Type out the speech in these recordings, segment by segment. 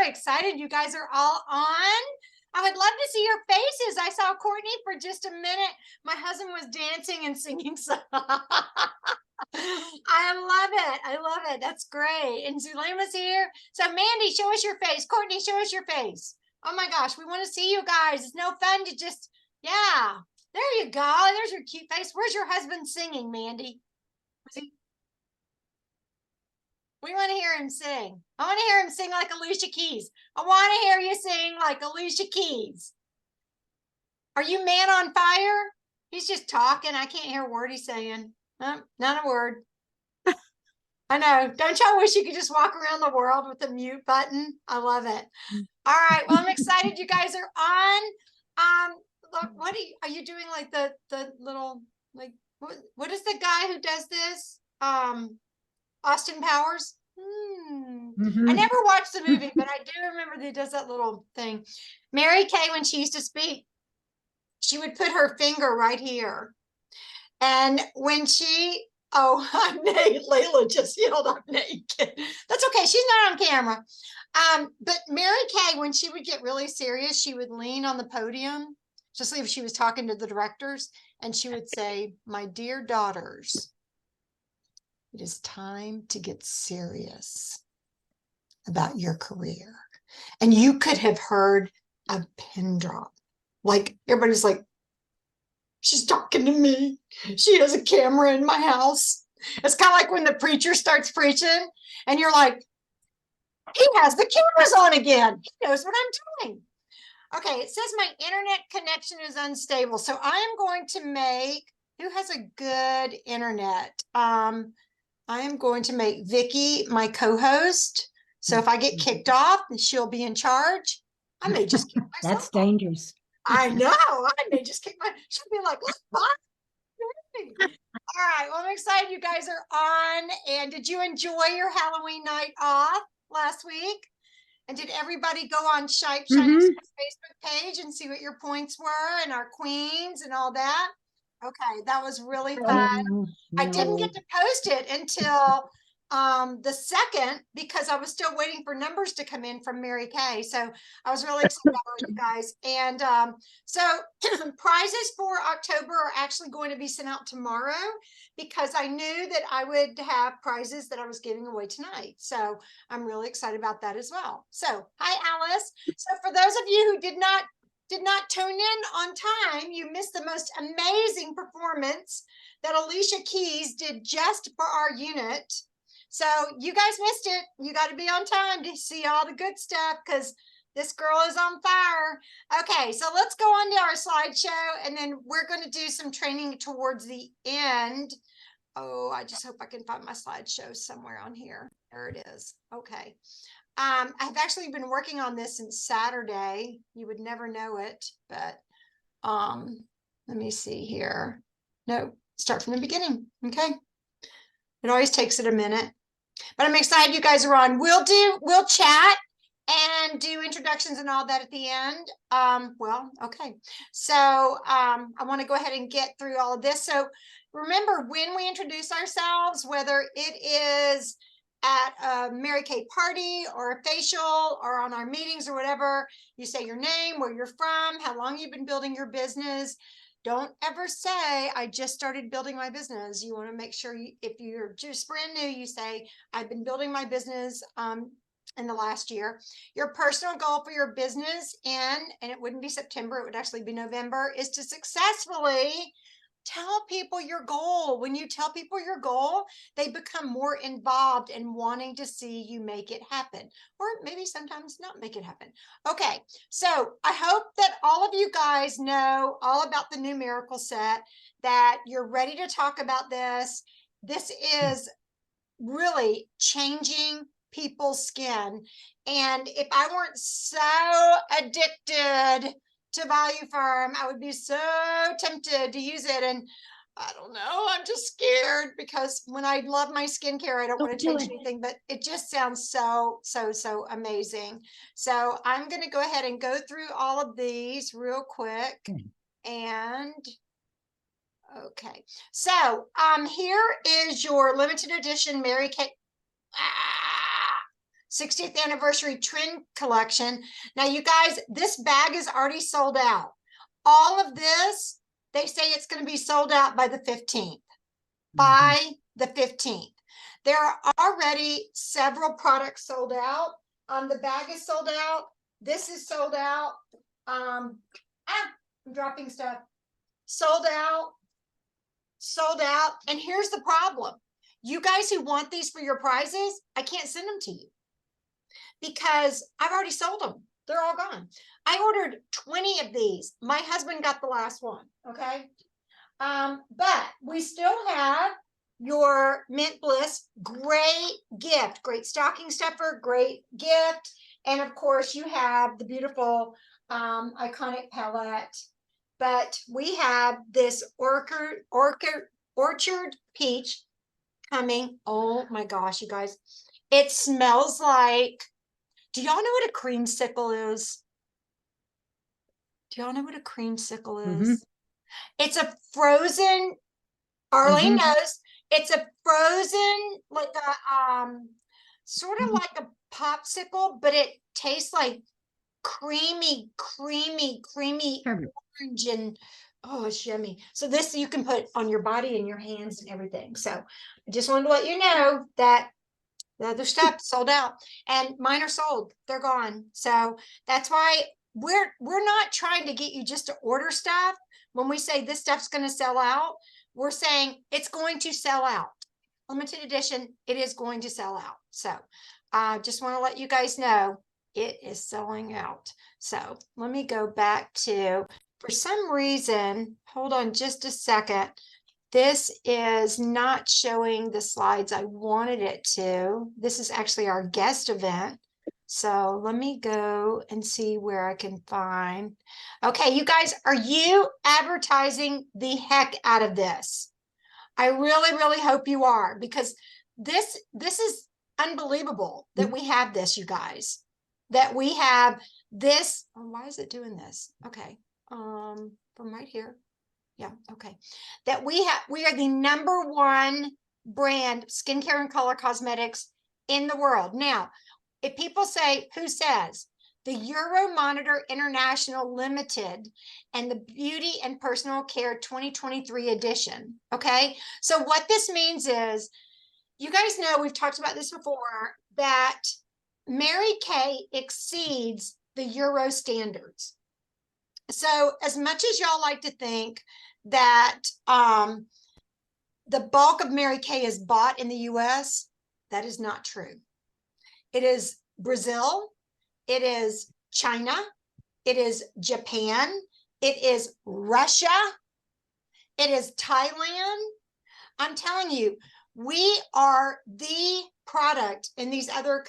excited you guys are all on. I would love to see your faces. I saw Courtney for just a minute. My husband was dancing and singing. So I love it. I love it. That's great. And Zulema's here. So Mandy, show us your face. Courtney, show us your face. Oh my gosh, we want to see you guys. It's no fun to just, yeah. There you go. There's your cute face. Where's your husband singing, Mandy? We want to hear him sing. I want to hear him sing like Alicia Keys. I want to hear you sing like Alicia Keys. Are you man on fire? He's just talking. I can't hear a word he's saying. Not a word. I know. Don't y'all wish you could just walk around the world with the mute button? I love it. All right. Well, I'm excited you guys are on. Look, what are you doing? Like the little, like, what is the guy who does this? Austin Powers. I never watched the movie, but I do remember that he does that little thing. Mary Kay, when she used to speak, she would put her finger right here. And when she, I'm naked, Layla just yelled, I'm naked. That's okay. She's not on camera. But Mary Kay, when she would get really serious, she would lean on the podium, just like if she was talking to the directors, and she would say, "My dear daughters, it is time to get serious about your career." And you could have heard a pin drop. Like everybody's like, she's talking to me. She has a camera in my house. It's kind of like when the preacher starts preaching and you're like, he has the cameras on again. He knows what I'm doing. Okay, it says my internet connection is unstable. So I am going to make, who has a good internet? I am going to make Vicky my co-host. So if I get kicked off, she'll be in charge. I may just kick myself. That's dangerous. I know. I may just kick my. She'll be like, "Look, Mom." All right. Well, I'm excited you guys are on. And did you enjoy your Halloween night off last week? And did everybody go on Shynix's Facebook page and see what your points were and our queens and all that? Okay, that was really fun. I didn't get to post it until the 2nd because I was still waiting for numbers to come in from Mary Kay. So I was really excited about you guys. And so prizes for October are actually going to be sent out tomorrow because I knew that I would have prizes that I was giving away tonight. So I'm really excited about that as well. So hi, Alice. So for those of you who did not tune in on time, you missed the most amazing performance that Alicia Keys did just for our unit. So you guys missed it. You got to be on time to see all the good stuff because this girl is on fire. Okay, so let's go on to our slideshow and then we're going to do some training towards the end. Oh, I just hope I can find my slideshow somewhere on here. There it is. Okay. I've actually been working on this since Saturday. You would never know it, but let me see here. No, start from the beginning. Okay. It always takes it a minute, but I'm excited you guys are on. We'll chat and do introductions and all that at the end. Well, okay. So I want to go ahead and get through all of this. So remember, when we introduce ourselves, whether it is at a Mary Kay party or a facial or on our meetings or whatever, you say your name, where you're from, how long you've been building your business. Don't ever say, I just started building my business. You want to make sure if you're just brand new, you say, I've been building my business in the last year. Your personal goal for your business and it wouldn't be September, it would actually be November, is to successfully tell people your goal. When you tell people your goal, they become more involved in wanting to see you make it happen, or maybe sometimes not make it happen. Okay, so I hope that all of you guys know all about the new Miracle Set, that you're ready to talk about this. This is really changing people's skin. And if I weren't so addicted to Value Farm, I would be so tempted to use it. And I don't know, I'm just scared because when I love my skincare, I don't want to change anything, but it just sounds so amazing. So I'm going to go ahead and go through all of these real quick. And okay, so here is your limited edition Mary Kay. 60th anniversary trend collection. Now, you guys, this bag is already sold out. All of this, they say it's going to be sold out by the 15th. By the 15th. There are already several products sold out. The bag is sold out. This is sold out. I'm dropping stuff. Sold out. Sold out. And here's the problem. You guys who want these for your prizes, I can't send them to you because I've already sold them. They're all gone. I ordered 20 of these. My husband got the last one. Okay. But we still have your Mint Bliss. Great gift, great stocking stuffer, great gift. And of course you have the beautiful iconic palette. But we have this orchard peach coming. Oh my gosh, you guys. It smells like, do y'all know what a creamsicle is? Do y'all know what a creamsicle is? It's a frozen, Arlene knows, it's a frozen, like a, sort of like a popsicle, but it tastes like creamy orange and, oh, it's yummy. So this you can put on your body and your hands and everything. So I just wanted to let you know that the other stuff sold out and mine are sold. They're gone. So that's why we're not trying to get you just to order stuff. When we say this stuff's going to sell out, we're saying it's going to sell out. Limited edition, it is going to sell out. So I just want to let you guys know it is selling out. So let me go back to, for some reason, hold on just a second. This is not showing the slides I wanted it to. This is actually our guest event. So let me go and see where I can find. Okay, you guys, are you advertising the heck out of this? I really hope you are, because this is unbelievable that we have this, you guys, that we have this. Oh, why is it doing this? Okay, from right here. Yeah, okay. That we are the #1 brand skincare and color cosmetics in the world. Now, if people say, who says? The Euromonitor International Limited and the Beauty and Personal Care 2023 edition. Okay, so what this means is, you guys know, we've talked about this before, that Mary Kay exceeds the Euro standards. So as much as y'all like to think that the bulk of Mary Kay is bought in the US, that is not true. It is Brazil, it is China, it is Japan, it is Russia, it is Thailand. I'm telling you, we are the product in these other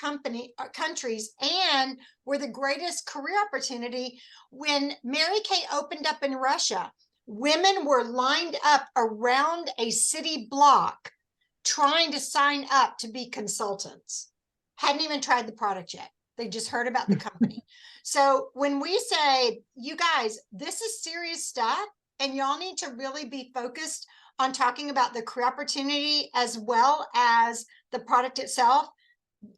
countries, and we're the greatest career opportunity. When Mary Kay opened up in Russia, women were lined up around a city block trying to sign up to be consultants. Hadn't even tried the product yet. They just heard about the company. So when we say, you guys, this is serious stuff, and y'all need to really be focused on talking about the career opportunity as well as the product itself,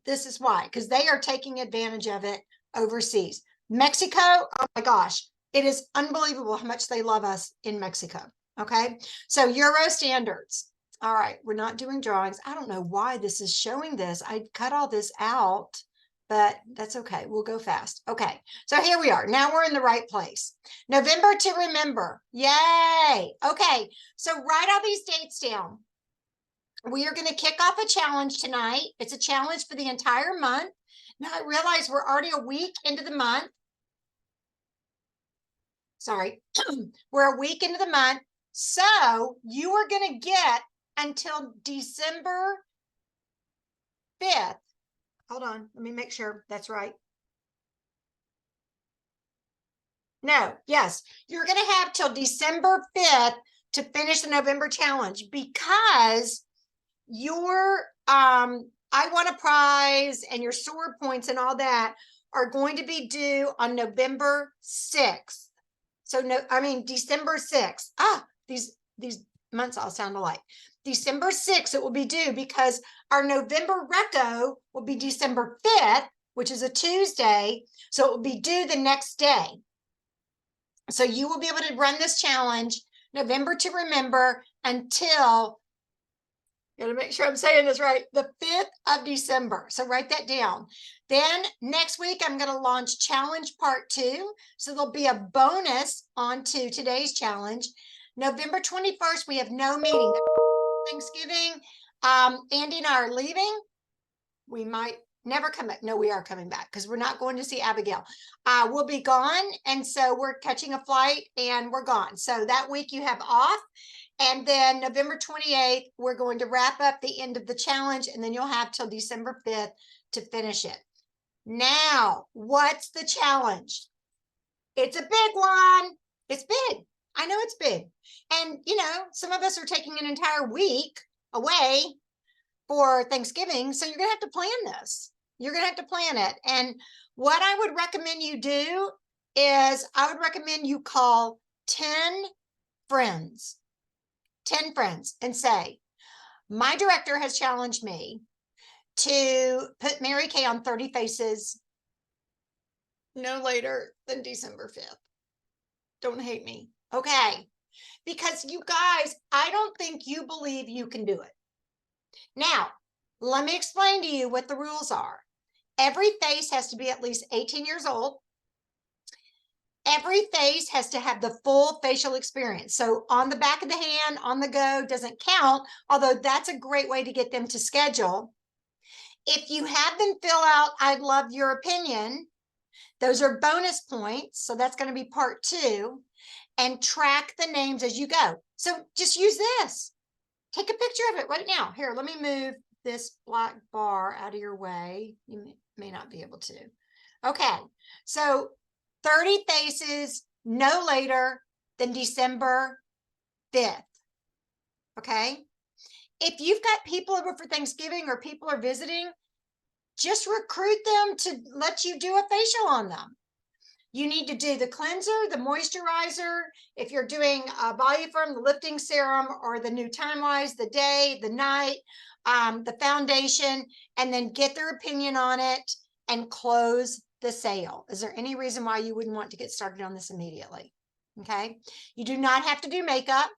this is why, because they are taking advantage of it overseas. Mexico, oh my gosh, it is unbelievable how much they love us in Mexico. Okay, so Euro standards. All right, we're not doing drawings. I don't know why this is showing this. I cut all this out, but that's okay. We'll go fast. Okay, so here we are. Now we're in the right place. November to remember. Yay. Okay, so write all these dates down. We are going to kick off a challenge tonight. It's a challenge for the entire month. Now I realize we're already a week into the month. Sorry, we're a week into the month. So you are going to get until December 5th. Hold on, let me make sure that's right. No, yes, you're going to have till December 5th to finish the November challenge, because your I Want a Prize and your sword points and all that are going to be due on November 6th. So no, I mean December 6th. These months all sound alike. December 6th, it will be due because our November reco will be December 5th, which is a Tuesday. So it will be due the next day. So you will be able to run this challenge November to remember until, gotta make sure I'm saying this right, the 5th of December. So write that down. Then next week, I'm going to launch challenge part 2. So there'll be a bonus onto today's challenge. November 21st, we have no meeting. Thanksgiving. Andy and I are leaving. We might never come back. No, we are coming back because we're not going to see Abigail. We'll be gone. And so we're catching a flight and we're gone. So that week you have off. And then November 28th, we're going to wrap up the end of the challenge. And then you'll have till December 5th to finish it. Now, what's the challenge? It's a big one. It's big. I know it's big. And, you know, some of us are taking an entire week away for Thanksgiving. So you're going to have to plan this. You're going to have to plan it. And what I would recommend you do is I would recommend you call 10 friends, 10 friends and say, my director has challenged me to put Mary Kay on 30 Faces no later than December 5th. Don't hate me. Okay. Because you guys, I don't think you believe you can do it. Now, let me explain to you what the rules are. Every face has to be at least 18 years old. Every face has to have the full facial experience. So on the back of the hand, on the go doesn't count, although that's a great way to get them to schedule. If you have them fill out, I'd love your opinion. Those are bonus points. So that's going to be part 2. And track the names as you go. So just use this. Take a picture of it right now. Here, let me move this black bar out of your way. You may not be able to. Okay, so 30 faces no later than December 5th. Okay, if you've got people over for Thanksgiving or people are visiting, just recruit them to let you do a facial on them. You need to do the cleanser, the moisturizer. If you're doing a Voluform, the lifting serum, or the new Time-Wise, the day, the night, the foundation, and then get their opinion on it and close the sale. Is there any reason why you wouldn't want to get started on this immediately? Okay. You do not have to do makeup.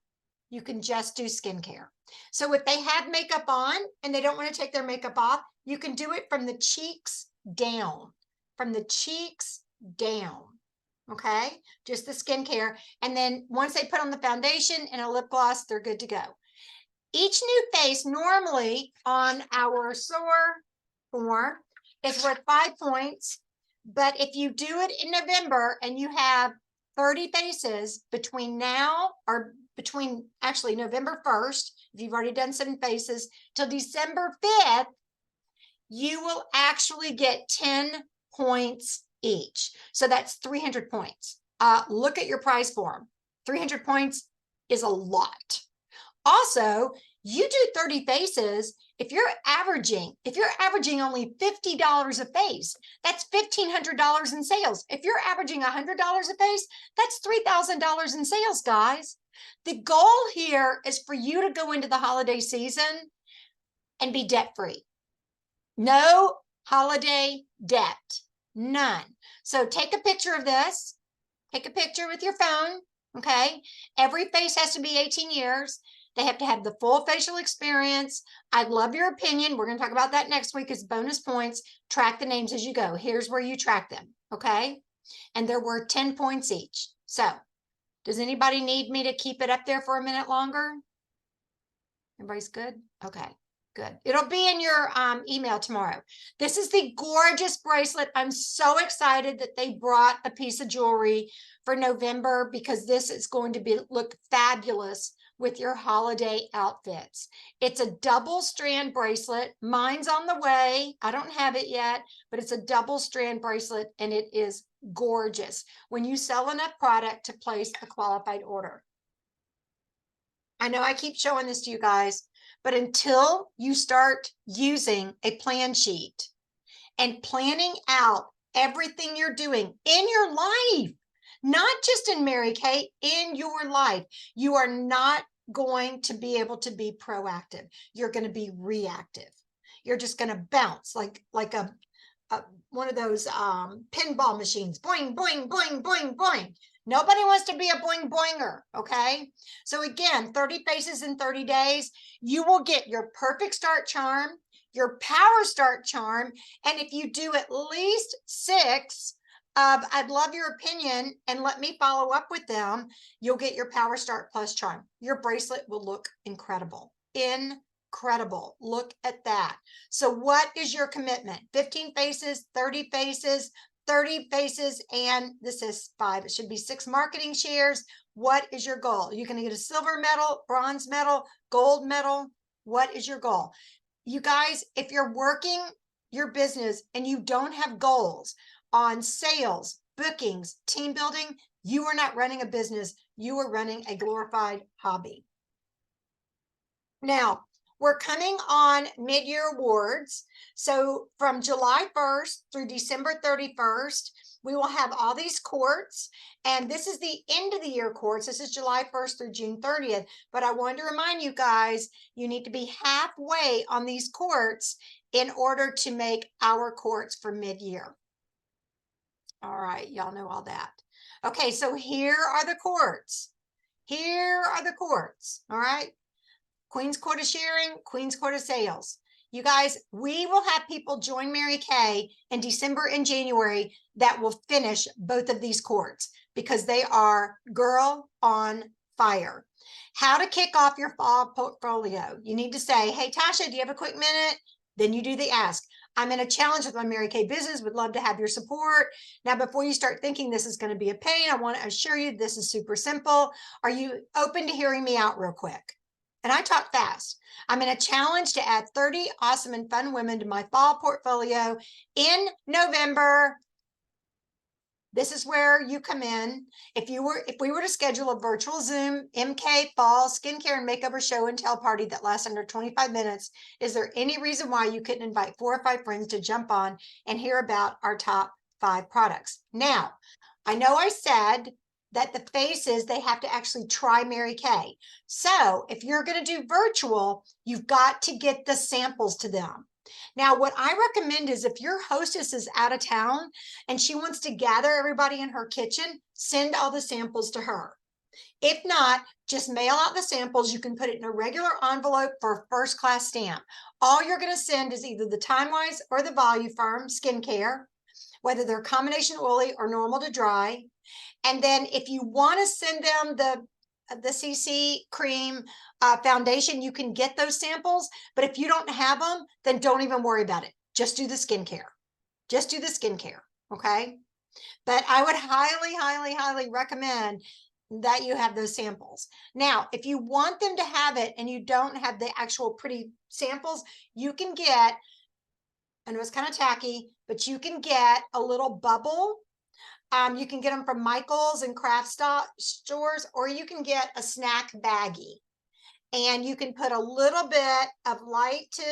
You can just do skincare. So if they have makeup on and they don't want to take their makeup off, you can do it from the cheeks down, from the cheeks down. Okay, just the skincare. And then once they put on the foundation and a lip gloss, they're good to go. Each new face normally on our SOAR form is worth 5 points. But if you do it in November and you have 30 faces between now or between actually November 1st, if you've already done 7 faces till December 5th, you will actually get 10 points each. So that's 300 points. Look at your prize form. 300 points is a lot. Also, you do 30 faces. If you're averaging only $50 a face, that's $1,500 in sales. If you're averaging $100 a face, that's $3,000 in sales, guys. The goal here is for you to go into the holiday season and be debt-free. No holiday debt. None. So take a picture of this. Take a picture with your phone. Okay. Every face has to be 18 years. They have to have the full facial experience. I'd love your opinion. We're going to talk about that next week as bonus points. Track the names as you go. Here's where you track them. Okay. And they're worth 10 points each. So does anybody need me to keep it up there for a minute longer? Everybody's good? Okay. Good. It'll be in your email tomorrow. This is the gorgeous bracelet. I'm so excited that they brought a piece of jewelry for November because this is going to look fabulous with your holiday outfits. It's a double strand bracelet. Mine's on the way. I don't have it yet, but it's a double strand bracelet and it is gorgeous when you sell enough product to place a qualified order. I know I keep showing this to you guys, but until you start using a plan sheet and planning out everything you're doing in your life, not just in Mary Kay, in your life, you are not going to be able to be proactive. You're going to be reactive. You're just going to bounce like a one of those pinball machines. Boing, boing, boing, boing, boing. Nobody wants to be a boing boinger, okay? So again, 30 faces in 30 days, you will get your perfect start charm, your power start charm, and if you do at least 6 of I'd love your opinion and let me follow up with them, you'll get your power start plus charm. Your bracelet will look incredible. Incredible. Look at that. So what is your commitment? 15 faces, 30 faces, 30 faces, and this is 5. It should be 6 marketing shares. What is your goal? You're going to get a silver medal, bronze medal, gold medal. What is your goal? You guys, if you're working your business and you don't have goals on sales, bookings, team building, you are not running a business. You are running a glorified hobby. Now, we're coming on mid-year awards. So from July 1st through December 31st, we will have all these courts. And this is the end of the year courts. This is July 1st through June 30th. But I wanted to remind you guys, you need to be halfway on these courts in order to make our courts for mid-year. All right, y'all know all that. Okay, so here are the courts. Here are the courts, all right? Queen's Court of Sharing, Queen's Court of Sales. You guys, we will have people join Mary Kay in December and January that will finish both of these courts because they are girl on fire. How to kick off your fall portfolio. You need to say, hey, Tasha, do you have a quick minute? Then you do the ask. I'm in a challenge with my Mary Kay business, would love to have your support. Now, before you start thinking this is going to be a pain, I want to assure you this is super simple. Are you open to hearing me out real quick? And I talk fast. I'm in a challenge to add 30 awesome and fun women to my fall portfolio in November. This is where you come in. If we were to schedule a virtual Zoom MK fall skincare and makeover show and tell party that lasts under 25 minutes, is there any reason why you couldn't invite 4 or 5 friends to jump on and hear about our top 5 products? Now, I know I said that the faces, they have to actually try Mary Kay. So if you're going to do virtual, you've got to get the samples to them. Now, what I recommend is if your hostess is out of town and she wants to gather everybody in her kitchen, send all the samples to her. If not, just mail out the samples. You can put it in a regular envelope for a first class stamp. All you're going to send is either the TimeWise or the Volufarm skincare, whether they're combination oily or normal to dry. And then if you want to send them the CC cream foundation, you can get those samples. But if you don't have them, then don't even worry about it. Just do the skincare. Just do the skincare. Okay. But I would highly, highly, highly recommend that you have those samples. Now, if you want them to have it and you don't have the actual pretty samples, you can get, I know it's kind of tacky, but you can get a little bubble. You can get them from Michael's and craft stores, or you can get a snack baggie. And you can put a little bit of light to,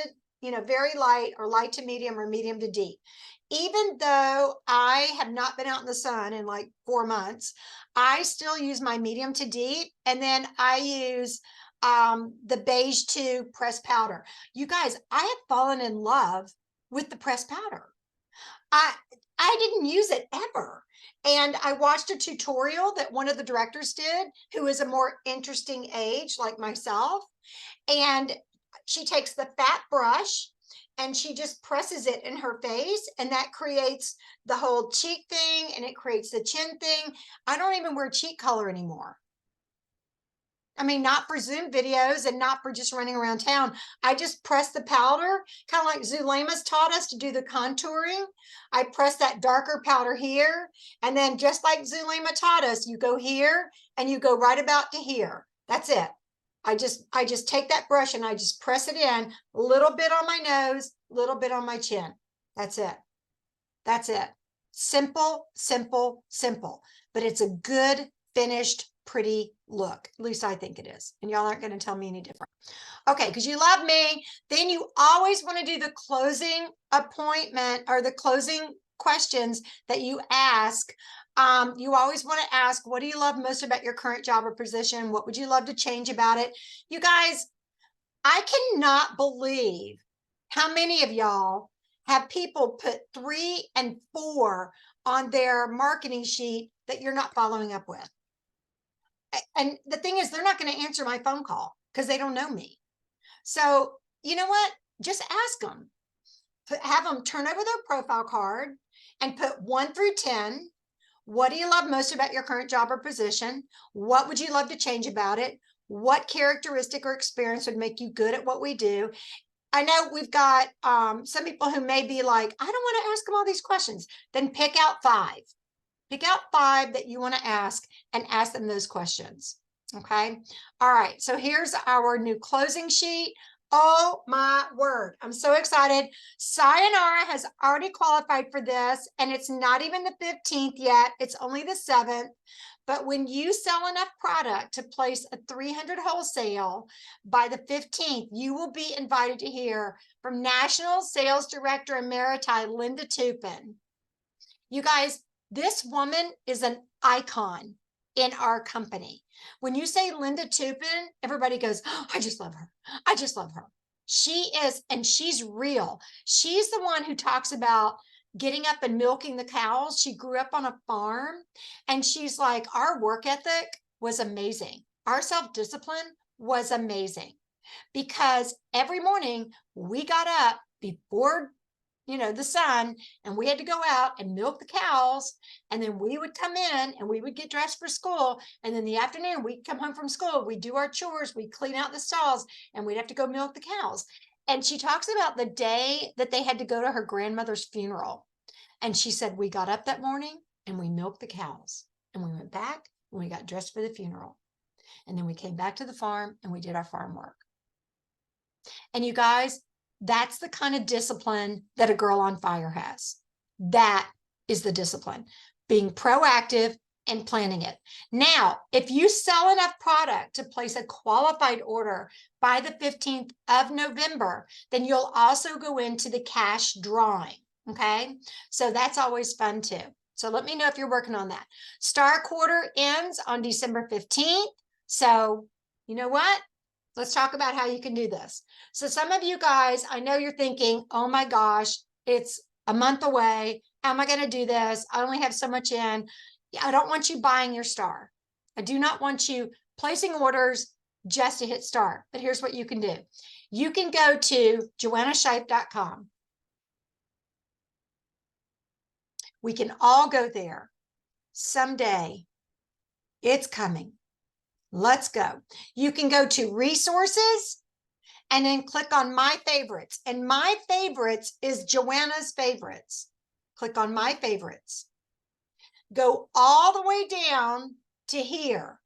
very light or light to medium or medium to deep. Even though I have not been out in the sun in like 4 months, I still use my medium to deep. And then I use the beige 2 pressed powder. You guys, I have fallen in love with the pressed powder. I didn't use it ever. And I watched a tutorial that one of the directors did, who is a more interesting age like myself. And she takes the fat brush and she just presses it in her face. And that creates the whole cheek thing and it creates the chin thing. I don't even wear cheek color anymore. I mean, not for Zoom videos and not for just running around town. I just press the powder, kind of like Zulema's taught us to do the contouring. I press that darker powder here. And then just like Zulema taught us, you go here and you go right about to here. That's it. I just take that brush and I just press it in a little bit on my nose, a little bit on my chin. That's it. That's it. Simple, simple, simple. But it's a good finished pretty look. At least I think it is. And y'all aren't going to tell me any different. Okay, because you love me. Then you always want to do the closing appointment or the closing questions that you ask. You always want to ask, what do you love most about your current job or position? What would you love to change about it? You guys, I cannot believe how many of y'all have people put 3 and 4 on their marketing sheet that you're not following up with. And the thing is, they're not going to answer my phone call because they don't know me. So you know what? Just ask them. Have them turn over their profile card and put 1 through 10. What do you love most about your current job or position? What would you love to change about it? What characteristic or experience would make you good at what we do? I know we've got some people who may be like, I don't want to ask them all these questions. Then pick out 5. Pick out 5 that you want to ask and ask them those questions. Okay. All right. So here's our new closing sheet. Oh my word. I'm so excited. Sayonara has already qualified for this, and it's not even the 15th yet. It's only the 7th. But when you sell enough product to place a 300 wholesale by the 15th, you will be invited to hear from National Sales Director Emeriti Linda Tupin. You guys, this woman is an icon in our company. When you say Linda Tupin, everybody goes, oh, I just love her. I just love her. She is, and she's real. She's the one who talks about getting up and milking the cows. She grew up on a farm, and she's like, our work ethic was amazing. Our self-discipline was amazing, because every morning we got up before the sun, and we had to go out and milk the cows, and then we would come in and we would get dressed for school, and then the afternoon we'd come home from school, we'd do our chores, we'd clean out the stalls, and we'd have to go milk the cows. And she talks about the day that they had to go to her grandmother's funeral, and she said, we got up that morning and we milked the cows, and we went back and we got dressed for the funeral, and then we came back to the farm and we did our farm work. And you guys, that's the kind of discipline that a girl on fire has. That is the discipline, being proactive and planning it. Now, if you sell enough product to place a qualified order by the 15th of November, then you'll also go into the cash drawing. Okay. So that's always fun too. So let me know if you're working on that. Star quarter ends on December 15th. So you know what? Let's talk about how you can do this. So some of you guys, I know you're thinking, oh my gosh, it's a month away. How am I going to do this? I only have so much in. I don't want you buying your star. I do not want you placing orders just to hit star. But here's what you can do. You can go to JoannaShipe.com. We can all go there. Someday it's coming. Let's go. You can go to resources and then click on my favorites. And my favorites is Joanna's favorites. Click on my favorites. Go all the way down to here.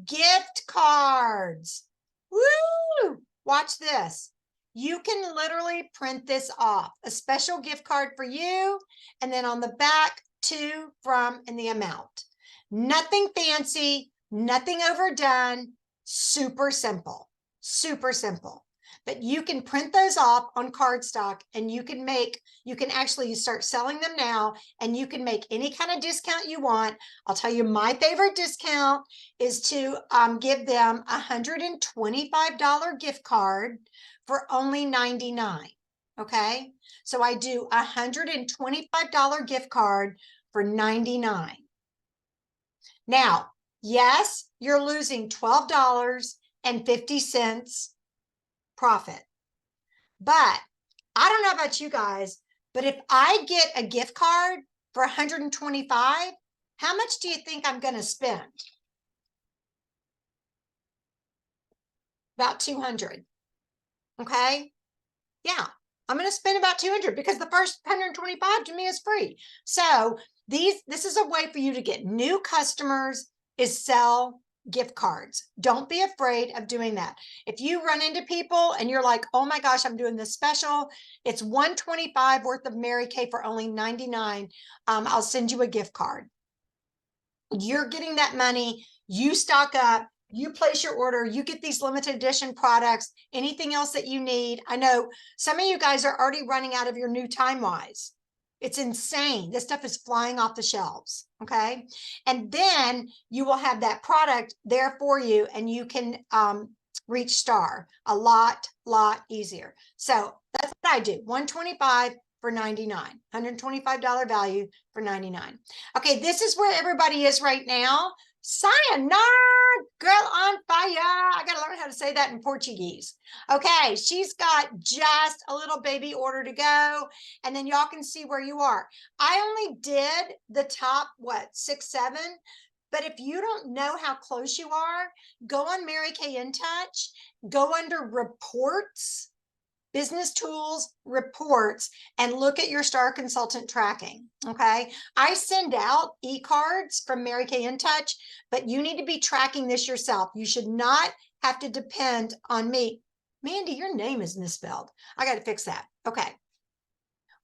Gift cards. Woo! Watch this. You can literally print this off. A special gift card for you. And then on the back, to, from, and the amount. Nothing fancy. Nothing overdone, super simple, super simple. But you can print those off on cardstock, and you can actually start selling them now, and you can make any kind of discount you want. I'll tell you, my favorite discount is to give them a $125 gift card for only $99. Okay. So I do a $125 gift card for $99. Now, yes, you're losing $12.50 profit. But I don't know about you guys, but if I get a gift card for $125, how much do you think I'm going to spend? About $200. Okay. Yeah, I'm going to spend about $200 because the first $125 to me is free. So this is a way for you to get new customers, is sell gift cards. Don't be afraid of doing that. If you run into people and you're like, oh my gosh, I'm doing this special, it's $125 worth of Mary Kay for only $99. I'll send you a gift card. You're getting that money. You stock up. You place your order, you get these limited edition products, anything else that you need. I know some of you guys are already running out of your new Time Wise. It's insane. This stuff is flying off the shelves. Okay. And then you will have that product there for you, and you can reach star a lot easier. So that's what I do. $125 for $99, $125 value for $99. Okay. This is where everybody is right now. Sayonara, girl on fire. I got to learn how to say that in Portuguese. Okay. She's got just a little baby order to go. And then y'all can see where you are. I only did the top, 6, 7. But if you don't know how close you are, go on Mary Kay In Touch, go under reports, business tools, reports, and look at your star consultant tracking. Okay. I send out e-cards from Mary Kay In Touch, but you need to be tracking this yourself. You should not have to depend on me. Mandy, your name is misspelled. I got to fix that. Okay.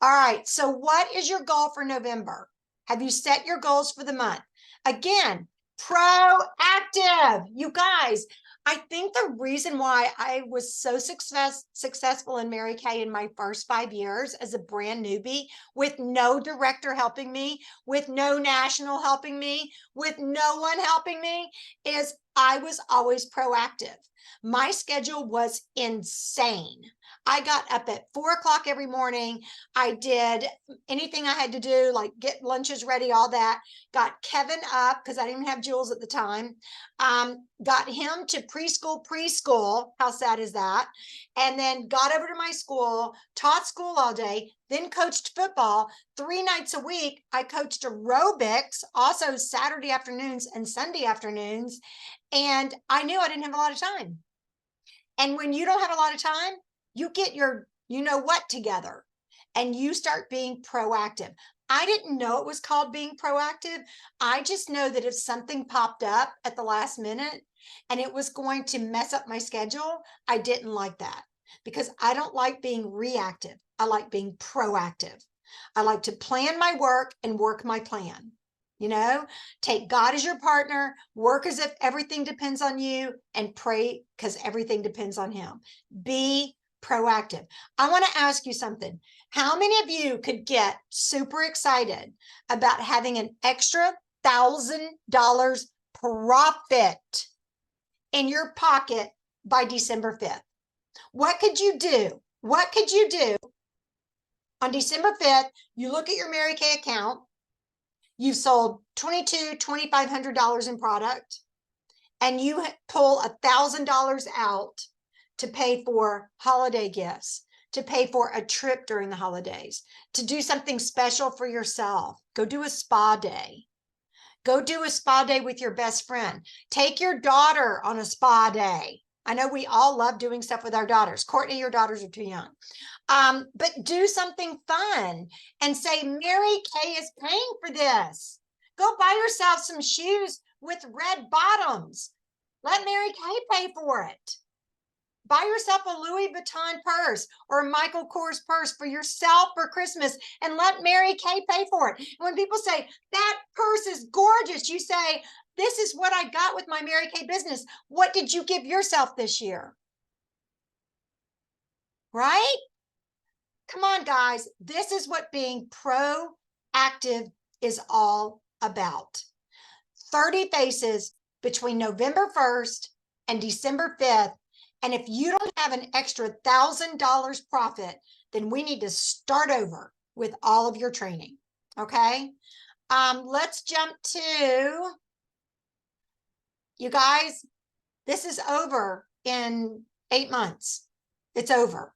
All right. So what is your goal for November? Have you set your goals for the month? Again, proactive. You guys, I think the reason why I was so successful in Mary Kay in my first 5 years as a brand newbie, with no director helping me, with no national helping me, with no one helping me, is I was always proactive. My schedule was insane. I got up at 4 o'clock every morning. I did anything I had to do, like get lunches ready, all that. Got Kevin up because I didn't have Jules at the time. Got him to preschool. How sad is that? And then got over to my school, taught school all day, then coached football 3 nights a week. I coached aerobics, also Saturday afternoons and Sunday afternoons. And I knew I didn't have a lot of time. And when you don't have a lot of time, you get your, you know what, together, and you start being proactive. I didn't know it was called being proactive. I just know that if something popped up at the last minute and it was going to mess up my schedule, I didn't like that, because I don't like being reactive. I like being proactive. I like to plan my work and work my plan. You know, take God as your partner, work as if everything depends on you, and pray because everything depends on him. Be proactive. I want to ask you something. How many of you could get super excited about having an extra $1,000 profit in your pocket by December 5th? What could you do? What could you do on December 5th? You look at your Mary Kay account. You've sold $2,500 in product, and you pull $1,000 out to pay for holiday gifts, to pay for a trip during the holidays, to do something special for yourself. Go do a spa day. Go do a spa day with your best friend. Take your daughter on a spa day. I know we all love doing stuff with our daughters. Courtney, your daughters are too young. But do something fun and say, Mary Kay is paying for this. Go buy yourself some shoes with red bottoms. Let Mary Kay pay for it. Buy yourself a Louis Vuitton purse or a Michael Kors purse for yourself for Christmas, and let Mary Kay pay for it. And when people say, that purse is gorgeous, you say, this is what I got with my Mary Kay business. What did you give yourself this year? Right? Come on, guys. This is what being proactive is all about. 30 faces between November 1st and December 5th. And if you don't have an extra $1,000 profit, then we need to start over with all of your training. Okay. Let's jump to, you guys, this is over in 8 months. It's over.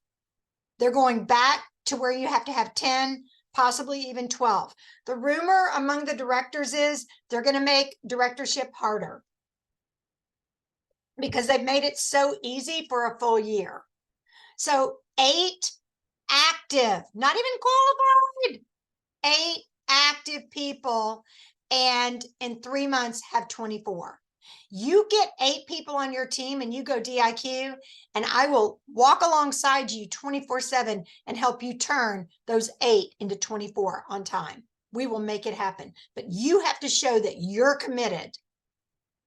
They're going back to where you have to have 10, possibly even 12. The rumor among the directors is they're going to make directorship harder, because they've made it so easy for a full year. So 8 active, not even qualified, 8 active people, and in 3 months have 24. You get 8 people on your team and you go DIQ, and I will walk alongside you 24/7 and help you turn those 8 into 24 on time. We will make it happen, but you have to show that you're committed.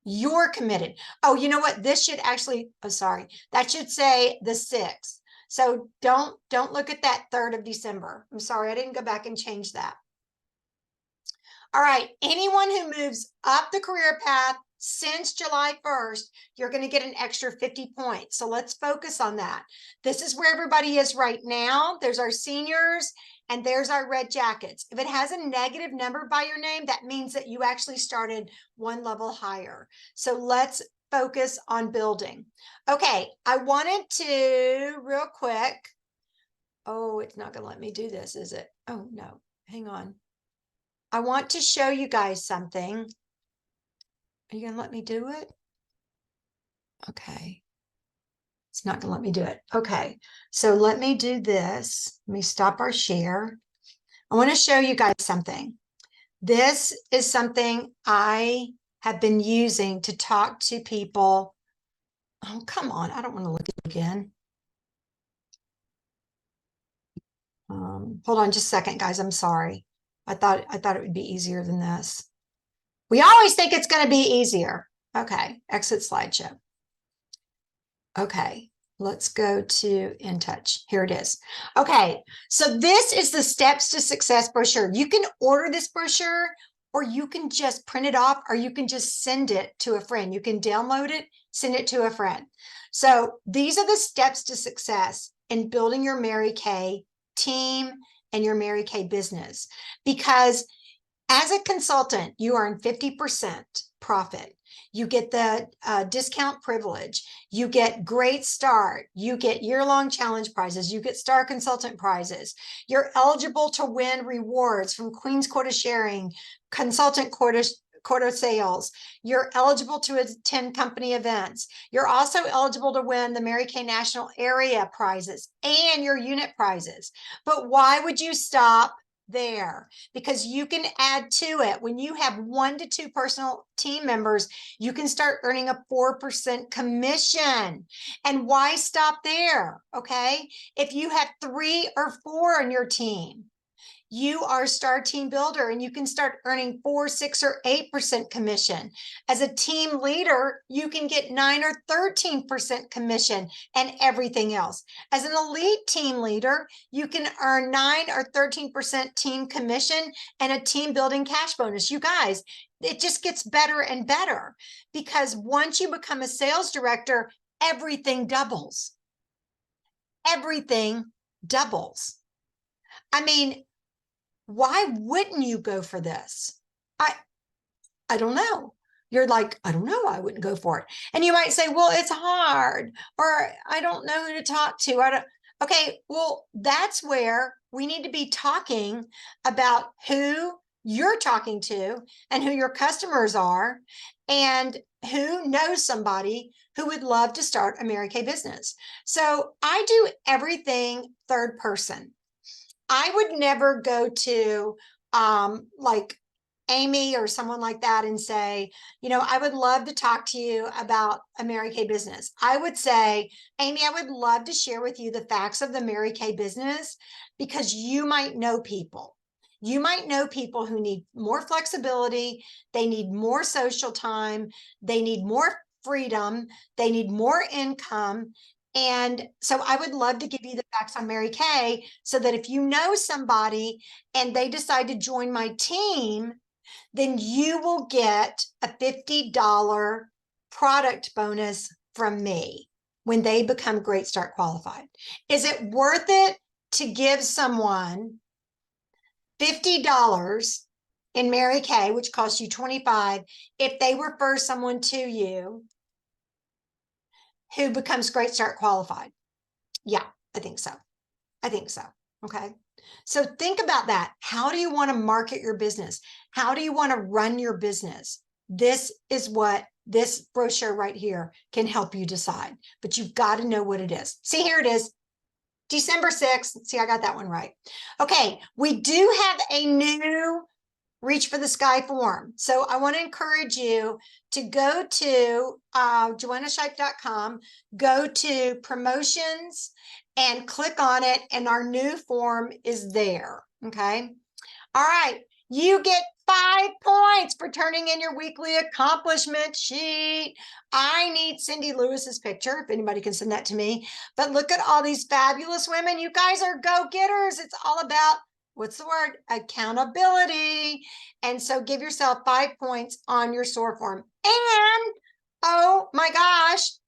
You're committed. Oh, you know what? This should actually, that should say the 6th. So don't look at that 3rd of December. I'm sorry, I didn't go back and change that. All right, anyone who moves up the career path since July 1st, you're going to get an extra 50 points. So let's focus on that. This is where everybody is right now. There's our seniors and there's our red jackets. If it has a negative number by your name, that means that you actually started one level higher. So let's focus on building. Okay, I wanted to real quick. Oh, it's not going to let me do this, is it? Oh, no, hang on. I want to show you guys something. Are you going to let me do it? Okay. It's not going to let me do it. Okay. So let me do this. Let me stop our share. I want to show you guys something. This is something I have been using to talk to people. Oh, come on. I don't want to look at it again. Hold on just a second, guys. I'm sorry. I thought it would be easier than this. We always think it's going to be easier. Okay, exit slideshow. Okay, let's go to InTouch. Here it is. Okay, so this is the Steps to Success brochure. You can order this brochure, or you can just print it off, or you can just send it to a friend. You can download it, send it to a friend. So these are the steps to success in building your Mary Kay team and your Mary Kay business. Because as a consultant, you earn 50% profit. You get the discount privilege. You get great start. You get year-long challenge prizes. You get star consultant prizes. You're eligible to win rewards from Queen's Quota Sharing, consultant quota sales. You're eligible to attend company events. You're also eligible to win the Mary Kay National Area prizes and your unit prizes. But why would you stop there? Because you can add to it. When you have 1 to 2 personal team members, you can start earning a 4% commission. And why stop there? Okay, if you have 3 or 4 on your team, you are a star team builder and you can start earning 4, 6, or 8% commission. As a team leader, you can get 9 or 13% commission and everything else. As an elite team leader, you can earn 9 or 13% team commission and a team building cash bonus. You guys, it just gets better and better, because once you become a sales director, everything doubles. Everything doubles. I mean, why wouldn't you go for this? I don't know. You're like, I don't know, I wouldn't go for it. And you might say, well, it's hard, or I don't know who to talk to. I don't. Okay, well, that's where we need to be talking about who you're talking to and who your customers are, and who knows somebody who would love to start a Mary Kay business. So I do everything third person. I would never go to like Amy or someone like that and say, you know, I would love to talk to you about a Mary Kay business. I would say, Amy, I would love to share with you the facts of the Mary Kay business, because you might know people. You might know people who need more flexibility. They need more social time. They need more freedom. They need more income. And so I would love to give you the facts on Mary Kay, so that if you know somebody and they decide to join my team, then you will get a $50 product bonus from me when they become Great Start qualified. Is it worth it to give someone $50 in Mary Kay, which costs you $25, if they refer someone to you who becomes Great Start qualified? Yeah, I think so. I think so. Okay. So think about that. How do you want to market your business? How do you want to run your business? This is what this brochure right here can help you decide, but you've got to know what it is. See, here it is. December 6th. See, I got that one right. Okay. We do have a new Reach for the Sky form. So I want to encourage you to go to JoannaShipe.com, go to promotions, and click on it, and our new form is there. Okay. All right. You get 5 points for for turning in your weekly accomplishment sheet. I need Cindy Lewis's picture, if anybody can send that to me. But look at all these fabulous women. You guys are go-getters. It's all about, what's the word? Accountability. And so give yourself 5 points on your SOAR form. And, oh my gosh,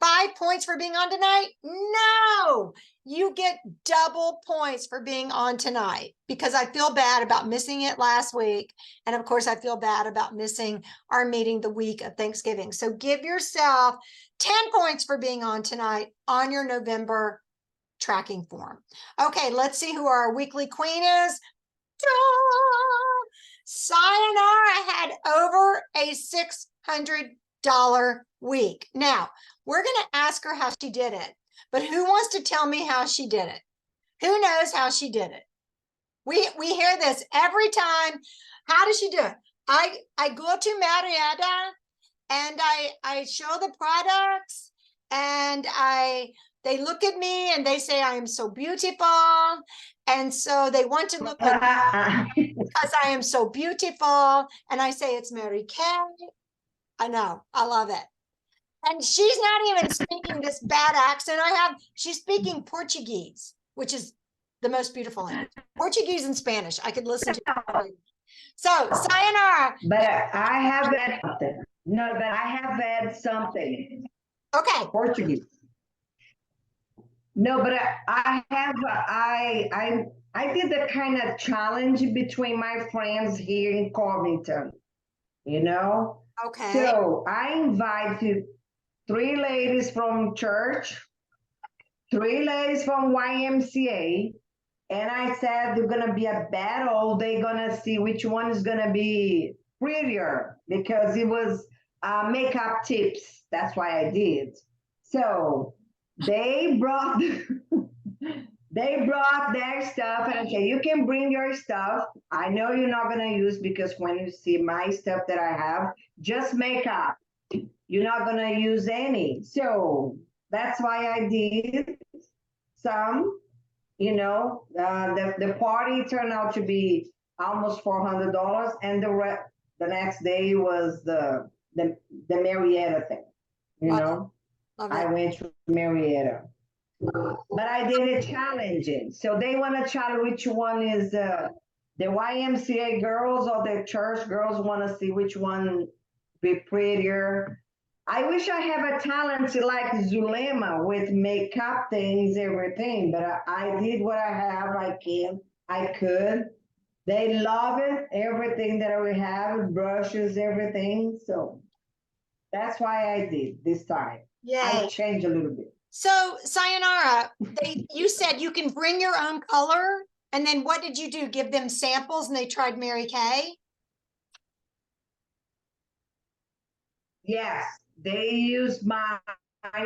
5 points for being on tonight? No, you get double points for being on tonight, because I feel bad about missing it last week. And of course, I feel bad about missing our meeting the week of Thanksgiving. So give yourself 10 points for being on tonight on your November tracking form. Okay, let's see who our weekly queen is. Sayonara had over a $600 week. Now, we're going to ask her how she did it, but who wants to tell me how she did it? Who knows how she did it? We hear this every time. How does she do it? I go to Marietta and I show the products, and they look at me and they say I am so beautiful, and so they want to look like because I am so beautiful, and I say it's Mary Kay. I know, I love it. And she's not even speaking this bad accent I have. She's speaking Portuguese, which is the most beautiful language. Portuguese and Spanish. I could listen to. So, sayonara. But I have had something. No, but I have had something. Okay. Portuguese. No, but I did the kind of challenge between my friends here in Covington, you know? Okay. So I invited 3 ladies from church, 3 ladies from YMCA, and I said there's gonna be a battle. They're gonna see which one is gonna be prettier, because it was makeup tips. That's why I did. So they brought their stuff, and I said, you can bring your stuff. I know you're not gonna use, because when you see my stuff that I have, just makeup. You're not gonna use any. So that's why I did some. You know, the party turned out to be almost $400, and the next day was the Marietta thing. You know, I went to Marietta, but I did it challenging. So they want to challenge which one is the YMCA girls or the church girls want to see which one be prettier. I wish I have a talent like Zulema with makeup things, everything, but I did what I have. I could. They love it, everything that we have, brushes, everything. So that's why I did this time. Yeah. I changed a little bit. So, sayonara, you said you can bring your own color, and then what did you do? Give them samples, and they tried Mary Kay? Yes, they used mine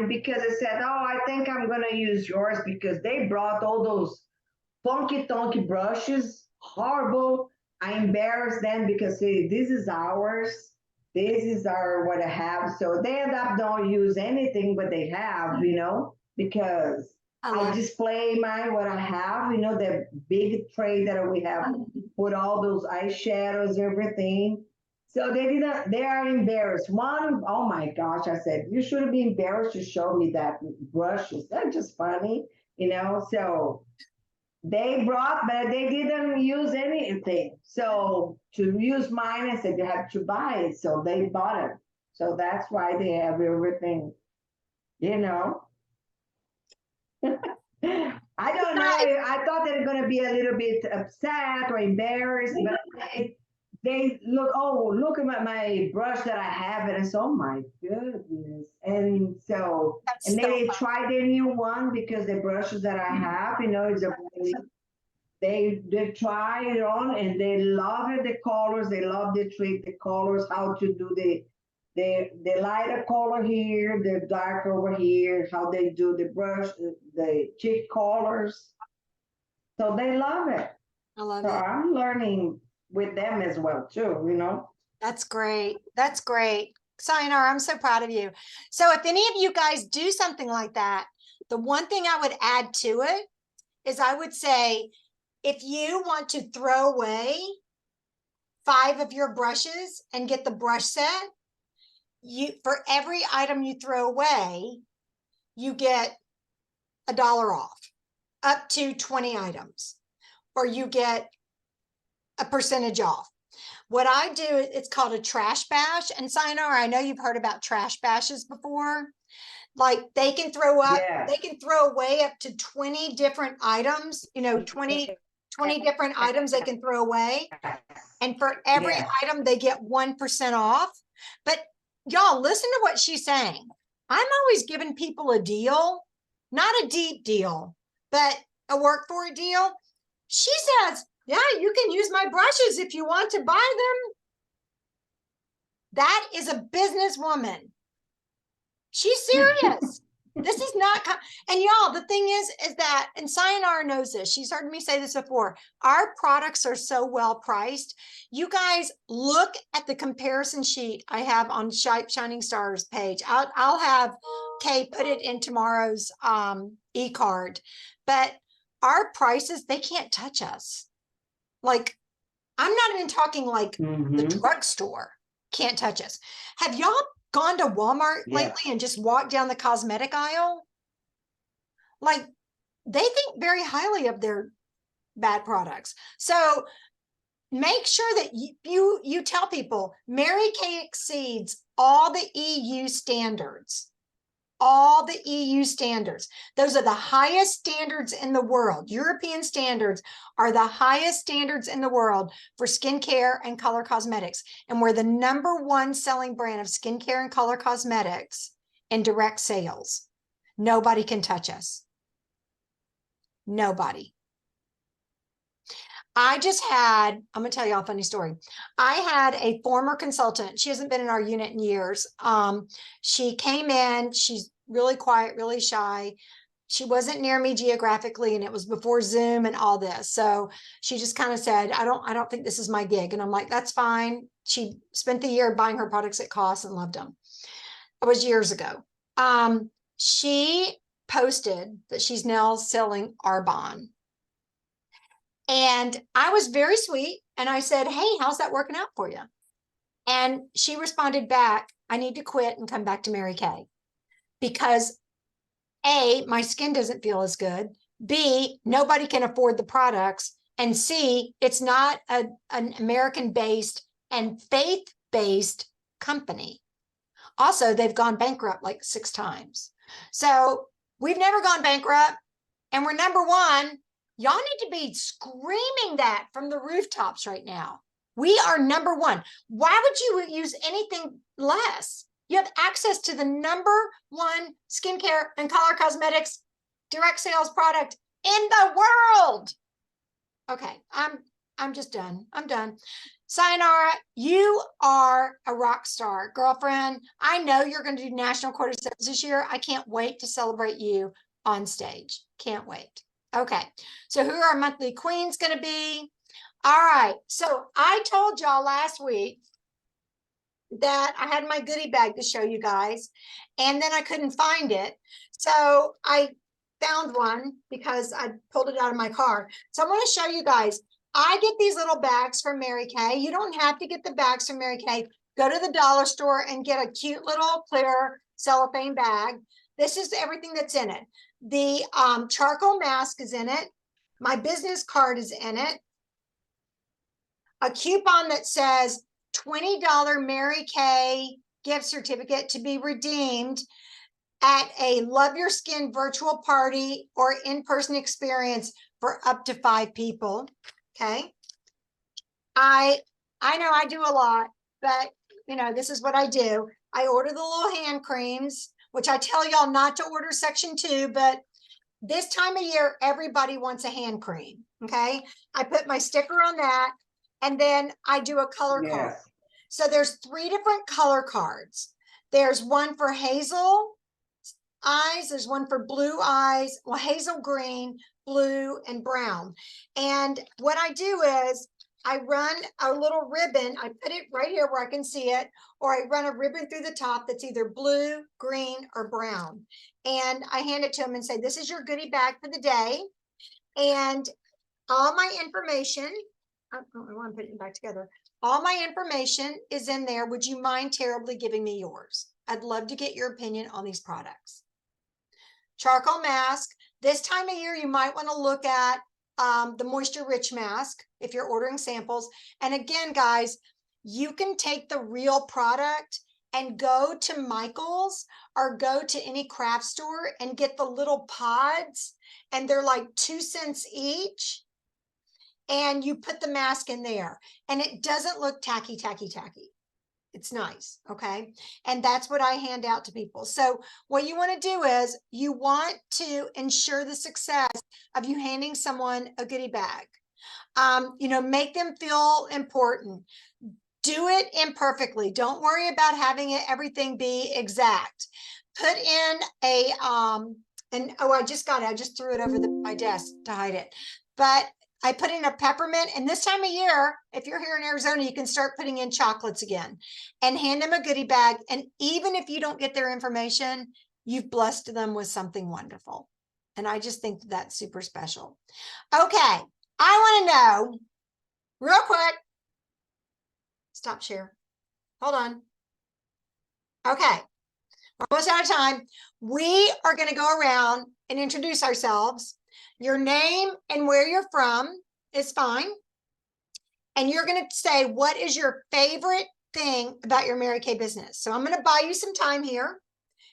because they said, oh, I think I'm going to use yours, because they brought all those funky tonky brushes, horrible. I embarrassed them because say, this is ours. This is what I have. So they end up don't use anything but they have, you know, because I display what I have, you know, the big tray that we have, put all those eyeshadows, everything. So they are embarrassed. One, oh my gosh, I said, you shouldn't be embarrassed to show me that brushes. That's just funny, you know? So they brought, but they didn't use anything. So to use mine, I said, you have to buy it. So they bought it. So that's why they have everything, you know? I don't know. I thought they were going to be a little bit upset or embarrassed, but they look at my brush that I have, and it's, oh my goodness. And so, and they try their new one, because the brushes that I have, you know, is they try it on and they love it, the colors, they love the trick, the colors, how to do the lighter color here, the dark over here, how they do the brush, the cheek colors. So they love it. I love it. So I'm learning with them as well too, you know. That's great. That's great. Sayonara, I'm so proud of you. So if any of you guys do something like that, the one thing I would add to it is I would say, if you want to throw away 5 of your brushes and get the brush set, for every item you throw away, you get $1 off, up to 20 items, or you get a percentage off. What I do, it's called a trash bash. And Sayonara, I know you've heard about trash bashes before. Like they can throw away up to 20 different items, 20 different items they can throw away. And for every item, they get 1% off. But y'all, listen to what she's saying. I'm always giving people a deal, not a deep deal, but a work for a deal. She says, yeah, you can use my brushes if you want to buy them. That is a businesswoman. She's serious. This is not, and y'all, the thing is that, and Sayonara knows this. She's heard me say this before. Our products are so well priced. You guys look at the comparison sheet I have on Shining Stars page. I'll have Kay put it in tomorrow's e-card, but our prices, they can't touch us. Like, I'm not even talking like the drugstore can't touch us. Have y'all gone to Walmart lately and just walked down the cosmetic aisle? Like, they think very highly of their bad products. So make sure that you tell people Mary Kay exceeds all the EU standards. All the EU standards. Those are the highest standards in the world. European standards are the highest standards in the world for skincare and color cosmetics. And we're the #1 selling brand of skincare and color cosmetics in direct sales. Nobody can touch us. Nobody. I'm going to tell you a funny story. I had a former consultant. She hasn't been in our unit in years. She came in, she's really quiet, really shy. She wasn't near me geographically, and it was before Zoom and all this. So she just kind of said, I don't think this is my gig. And I'm like, that's fine. She spent the year buying her products at cost and loved them. It was years ago. She posted that she's now selling Arbonne. And I was very sweet. And I said, hey, how's that working out for you? And she responded back, I need to quit and come back to Mary Kay. Because A, my skin doesn't feel as good. B, nobody can afford the products. And C, it's not an American-based and faith-based company. Also, they've gone bankrupt like 6 times. So we've never gone bankrupt. And we're #1. Y'all need to be screaming that from the rooftops right now. We are #1. Why would you use anything less? You have access to the #1 skincare and color cosmetics direct sales product in the world. Okay, I'm just done. I'm done. Sayonara, you are a rock star, girlfriend. I know you're going to do national quarter sales this year. I can't wait to celebrate you on stage. Can't wait. Okay, so who are our monthly queens going to be? All right, so I told y'all last week that I had my goodie bag to show you guys, and then I couldn't find it. So I found one because I pulled it out of my car. So I want to show you guys. I get these little bags from Mary Kay. You don't have to get the bags from Mary Kay. Go to the dollar store and get a cute little clear cellophane bag. This is everything that's in it. The charcoal mask is in it. My business card is in it. A coupon that says $20 Mary Kay gift certificate to be redeemed at a Love Your Skin virtual party or in-person experience for up to 5 people. Okay. I know I do a lot, but this is what I do. I order the little hand creams, which I tell y'all not to order section 2, but this time of year, everybody wants a hand cream. Okay. I put my sticker on that, and then I do a color card. So there's 3 different color cards. There's one for hazel eyes. There's one for blue eyes, well, hazel green, blue, and brown. And what I do is I run a little ribbon. I put it right here where I can see it, or I run a ribbon through the top that's either blue, green, or brown. And I hand it to them and say, this is your goodie bag for the day. And all my information, I want to put it back together. All my information is in there. Would you mind terribly giving me yours? I'd love to get your opinion on these products. Charcoal mask. This time of year, you might want to look at the moisture rich mask if you're ordering samples. And again, guys, you can take the real product and go to Michael's or go to any craft store and get the little pods, and they're like 2 cents each. And you put the mask in there and it doesn't look tacky. It's nice. Okay. And that's what I hand out to people. So what you want to do is you want to ensure the success of you handing someone a goodie bag. Make them feel important. Do it imperfectly. Don't worry about having everything be exact. Put in and oh, I just got it. I just threw it over my desk to hide it. But I put in a peppermint, and this time of year, if you're here in Arizona, you can start putting in chocolates again and hand them a goodie bag. And even if you don't get their information, you've blessed them with something wonderful. And I just think that's super special. Okay. I want to know real quick. Stop share. Hold on. Okay. We're almost out of time. We are going to go around and introduce ourselves. Your name and where you're from is fine. And you're going to say, what is your favorite thing about your Mary Kay business? So I'm going to buy you some time here,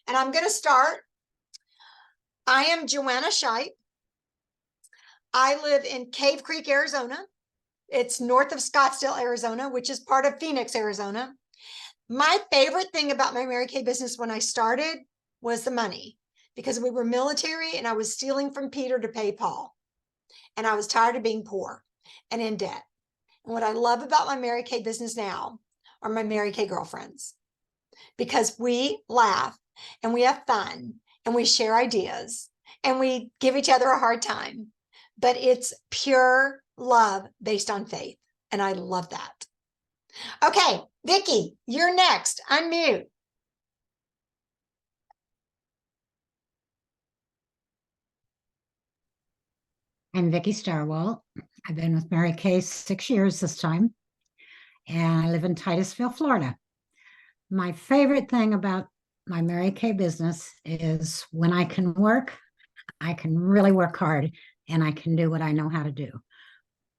and I'm going to start. I am Joanna Scheidt. I live in Cave Creek, Arizona. It's north of Scottsdale, Arizona, which is part of Phoenix, Arizona. My favorite thing about my Mary Kay business when I started was the money, because we were military and I was stealing from Peter to pay Paul. And I was tired of being poor and in debt. And what I love about my Mary Kay business now are my Mary Kay girlfriends, because we laugh and we have fun and we share ideas and we give each other a hard time, but it's pure love based on faith. And I love that. Okay, Vicki, you're next. Unmute. I'm Vicki Starwell. I've been with Mary Kay 6 years this time, and I live in Titusville, Florida. My favorite thing about my Mary Kay business is when I can work, I can really work hard and I can do what I know how to do.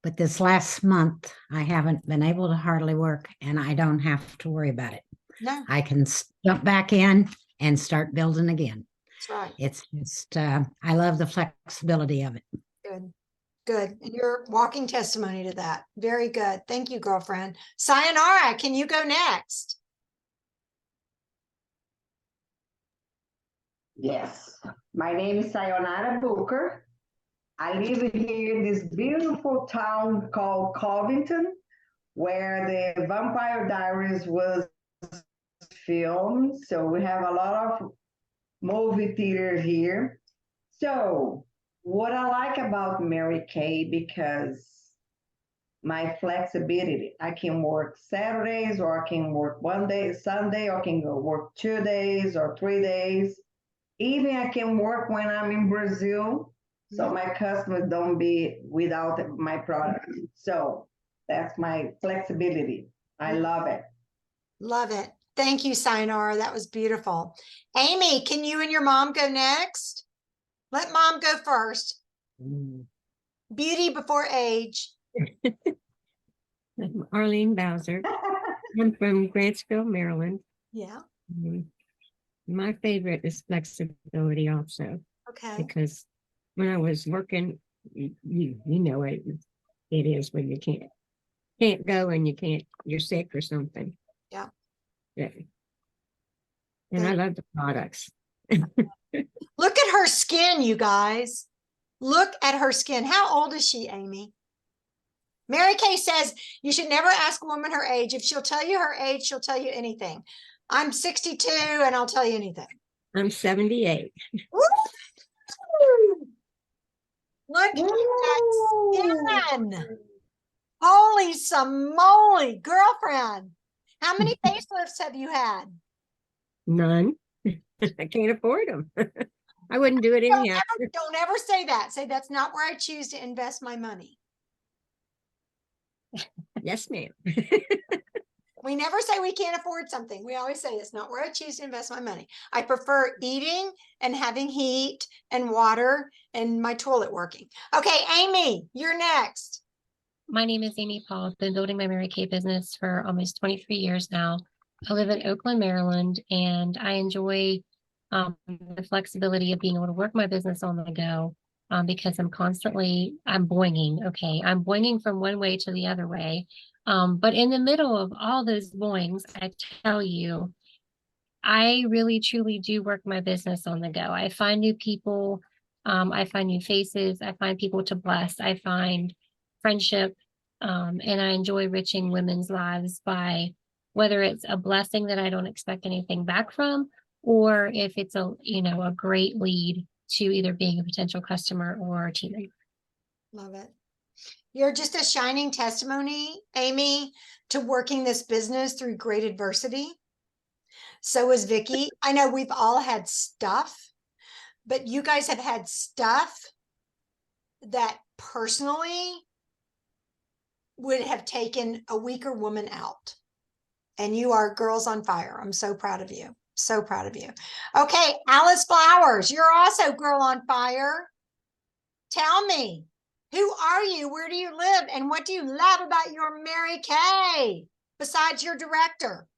But this last month, I haven't been able to hardly work, and I don't have to worry about it. No, I can jump back in and start building again. that's right. It's just, I love the flexibility of it. Good. Good. And you're walking testimony to that. Very good. Thank you, girlfriend. Sayonara, can you go next? Yes, my name is Sayonara Booker. I live here in this beautiful town called Covington, where the Vampire Diaries was filmed. So we have a lot of movie theaters here. So what I like about Mary Kay, because my flexibility, I can work Saturdays, or I can work one day, Sunday, or I can go work 2 days or 3 days. Even I can work when I'm in Brazil, so my customers don't be without my product. So that's my flexibility. I love it. Love it. Thank you, Sayonara. That was beautiful. Amy, can you and your mom go next? Let mom go first. Beauty before age. I'm Arlene Bowser. I'm from Grantsville, Maryland. Yeah. My favorite is flexibility also, Okay. because when I was working, you know it is when you can't go and you're sick or something. Yeah. Yeah. And I love the products. Look at her skin, you guys. Look at her skin. How old is she, Amy? Mary Kay says you should never ask a woman her age. If she'll tell you her age, she'll tell you anything. I'm 62 and I'll tell you anything. I'm 78. Woo! Look at that skin. Holy smoly, girlfriend. How many facelifts have you had? None. I can't afford them. I wouldn't do it anyhow. Don't ever say that. Say that's not where I choose to invest my money. Yes, ma'am. We never say we can't afford something. We always say it's not where I choose to invest my money. I prefer eating and having heat and water and my toilet working. Okay, Amy, you're next. My name is Amy Paul. I've been building my Mary Kay business for almost 23 years now. I live in Oakland, Maryland, and I enjoy the flexibility of being able to work my business on the go because I'm boinging. Okay, I'm boinging from one way to the other way. But in the middle of all those boings, I tell you, I really truly do work my business on the go. I find new people, I find new faces, I find people to bless, I find friendship, and I enjoy enriching women's lives by whether it's a blessing that I don't expect anything back from, or if it's a great lead to either being a potential customer or a teammate. Love it. You're just a shining testimony, Amy, to working this business through great adversity. So is Vicky. I know we've all had stuff, but you guys have had stuff that personally would have taken a weaker woman out. And you are girls on fire. I'm so proud of you. So proud of you. Okay, Alice Flowers, you're also girl on fire. Tell me, who are you? Where do you live? And what do you love about your Mary Kay besides your director?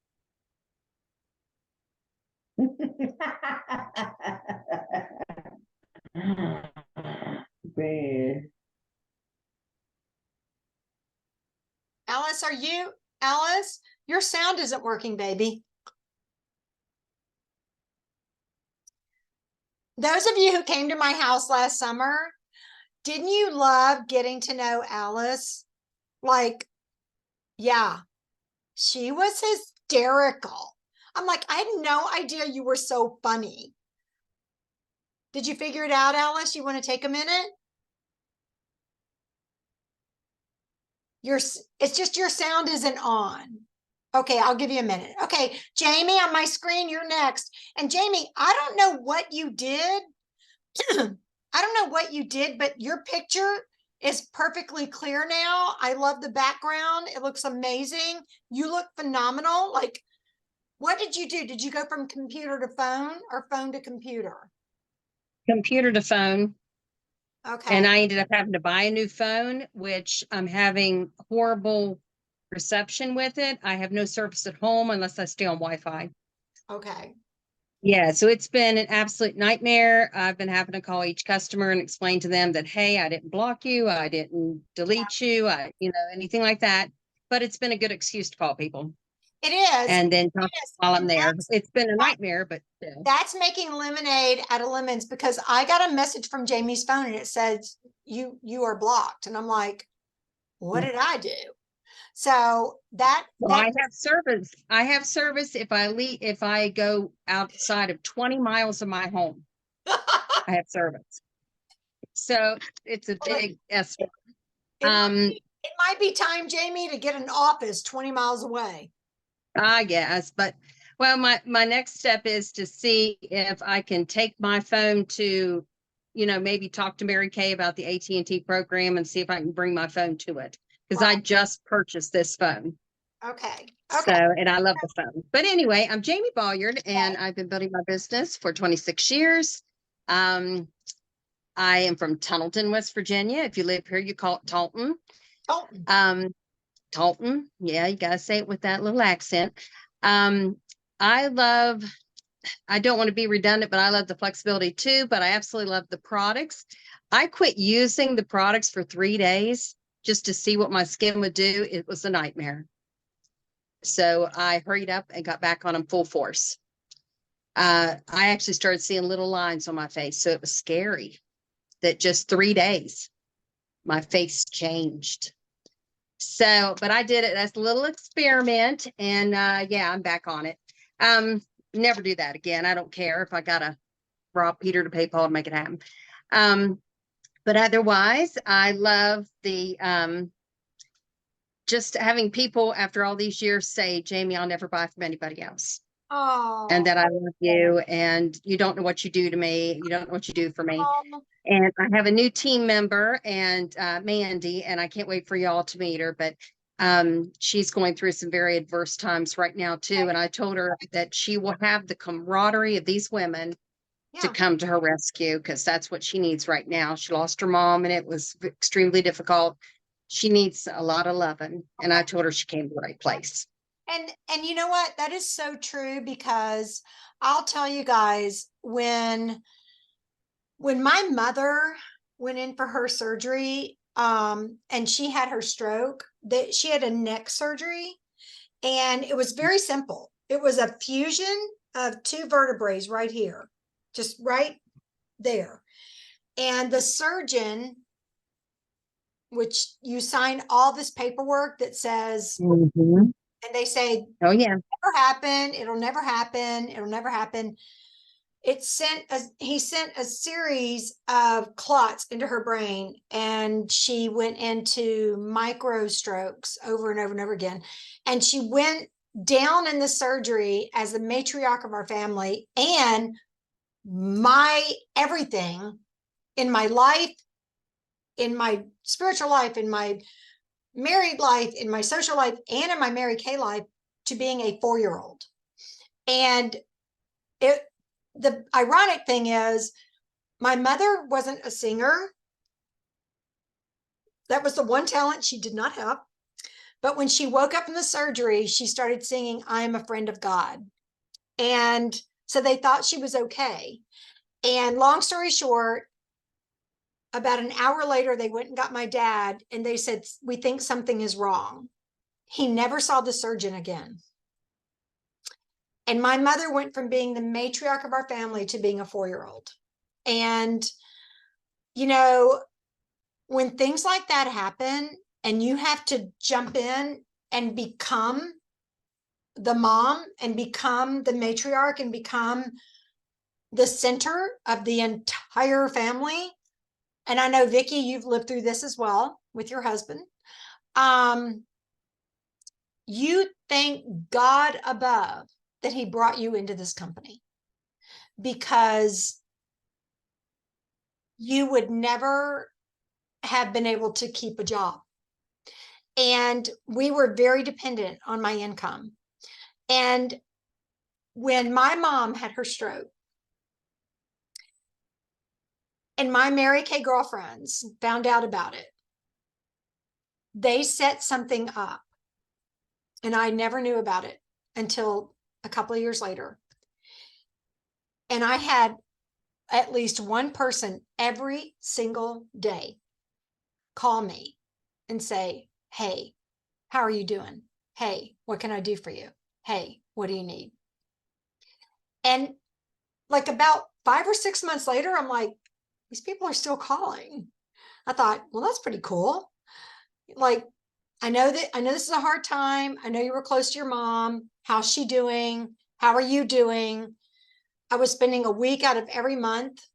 Man. Alice, Alice, your sound isn't working, baby. Those of you who came to my house last summer, didn't you love getting to know Alice? Like, yeah, she was hysterical. I'm like, I had no idea you were so funny. Did you figure it out, Alice? You want to take a minute? It's just your sound isn't on. Okay, I'll give you a minute. Okay, Jamie, on my screen, you're next. And Jamie, I don't know what you did. I don't know what you did, but your picture is perfectly clear now. I love the background. It looks amazing. You look phenomenal. Like, what did you do? Did you go from computer to phone or phone to computer? Computer to phone. Okay. And I ended up having to buy a new phone, which I'm having horrible reception with it. I have no service at home unless I stay on Wi-Fi. Okay. Yeah, so it's been an absolute nightmare. I've been having to call each customer and explain to them that, hey, I didn't block you, I didn't delete you, anything like that. But it's been a good excuse to call people. It is. And then talk while I'm there. That's- It's been a nightmare, but That's making lemonade out of lemons, because I got a message from Jamie's phone and it says you are blocked. And I'm like, what did I do? So well, I have service. I have service if I go outside of 20 miles of my home. I have service. So it's a big S. it might be time, Jamie, to get an office 20 miles away. I guess, but well, my next step is to see if I can take my phone to, maybe talk to Mary Kay about the AT&T program and see if I can bring my phone to it, because I just purchased this phone. Okay. So, and I love the phone. But anyway, I'm Jamie Bolliard, and I've been building my business for 26 years. I am from Tunnelton, West Virginia. If you live here, you call it Taunton. Taunton. Taunton. Yeah, you gotta say it with that little accent. I don't want to be redundant, but I love the flexibility too, but I absolutely love the products. I quit using the products for 3 days just to see what my skin would do. It was a nightmare. So I hurried up and got back on them full force. I actually started seeing little lines on my face. So it was scary that just 3 days, my face changed. So, but I did it as a little experiment, and yeah, I'm back on it. Never do that again. I don't care if I gotta rob Peter to pay Paul to make it happen. But otherwise, I love the just having people after all these years say, Jamie, I'll never buy from anybody else. Oh. And that I love you, and you don't know what you do to me. You don't know what you do for me. Oh. And I have a new team member, and Mandy, and I can't wait for y'all to meet her. But She's going through some very adverse times right now too. And I told her that she will have the camaraderie of these women to Yeah. come to her rescue because that's what she needs right now. She lost her mom and it was extremely difficult. She needs a lot of loving. And I told her she came to the right place. And you know what? That is so true because I'll tell you guys when my mother went in for her surgery, and she had her stroke, that she had a neck surgery, and it was very simple. It was a fusion of two vertebrae right here, just right there. And the surgeon, which you sign all this paperwork that says, Mhm. and they say, Oh, yeah. never happen, it'll never happen, it'll never happen. He sent a series of clots into her brain, and she went into micro strokes over and over and over again. And she went down in the surgery as the matriarch of our family, and my everything in my life, in my spiritual life, in my married life, in my social life, and in my Mary Kay life, to being a 4-year-old. And the ironic thing is, my mother wasn't a singer. That was the one talent she did not have. But when she woke up in the surgery, she started singing, "I Am a Friend of God." And so they thought she was okay. And long story short, about an hour later, they went and got my dad, and they said, "We think something is wrong." He never saw the surgeon again. And my mother went from being the matriarch of our family to being a 4-year-old. And, you know, when things like that happen and you have to jump in and become the mom and become the matriarch and become the center of the entire family. And I know, Vicki, you've lived through this as well with your husband. You thank God above that he brought you into this company, because you would never have been able to keep a job. And we were very dependent on my income. And when my mom had her stroke, and my Mary Kay girlfriends found out about it, they set something up, and I never knew about it until a couple of years later. And I had at least one person every single day call me and say, "Hey, how are you doing? Hey, what can I do for you? Hey, what do you need?" And like about 5 or 6 months later, I'm like, these people are still calling. I thought, well, that's pretty cool. Like, I know this is a hard time. I know you were close to your mom. How's she doing? How are you doing? I was spending a week out of every month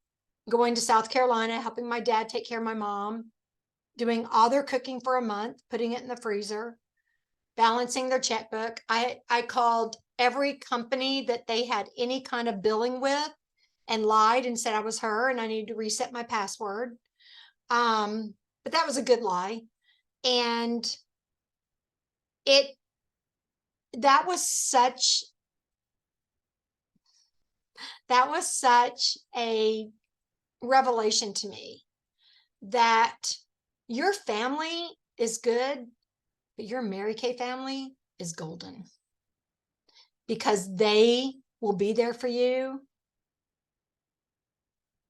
going to South Carolina, helping my dad take care of my mom, doing all their cooking for a month, putting it in the freezer, balancing their checkbook. I called every company that they had any kind of billing with and lied and said I was her and I needed to reset my password. But that was a good lie. And that was such a revelation to me, that your family is good, but your Mary Kay family is golden, because they will be there for you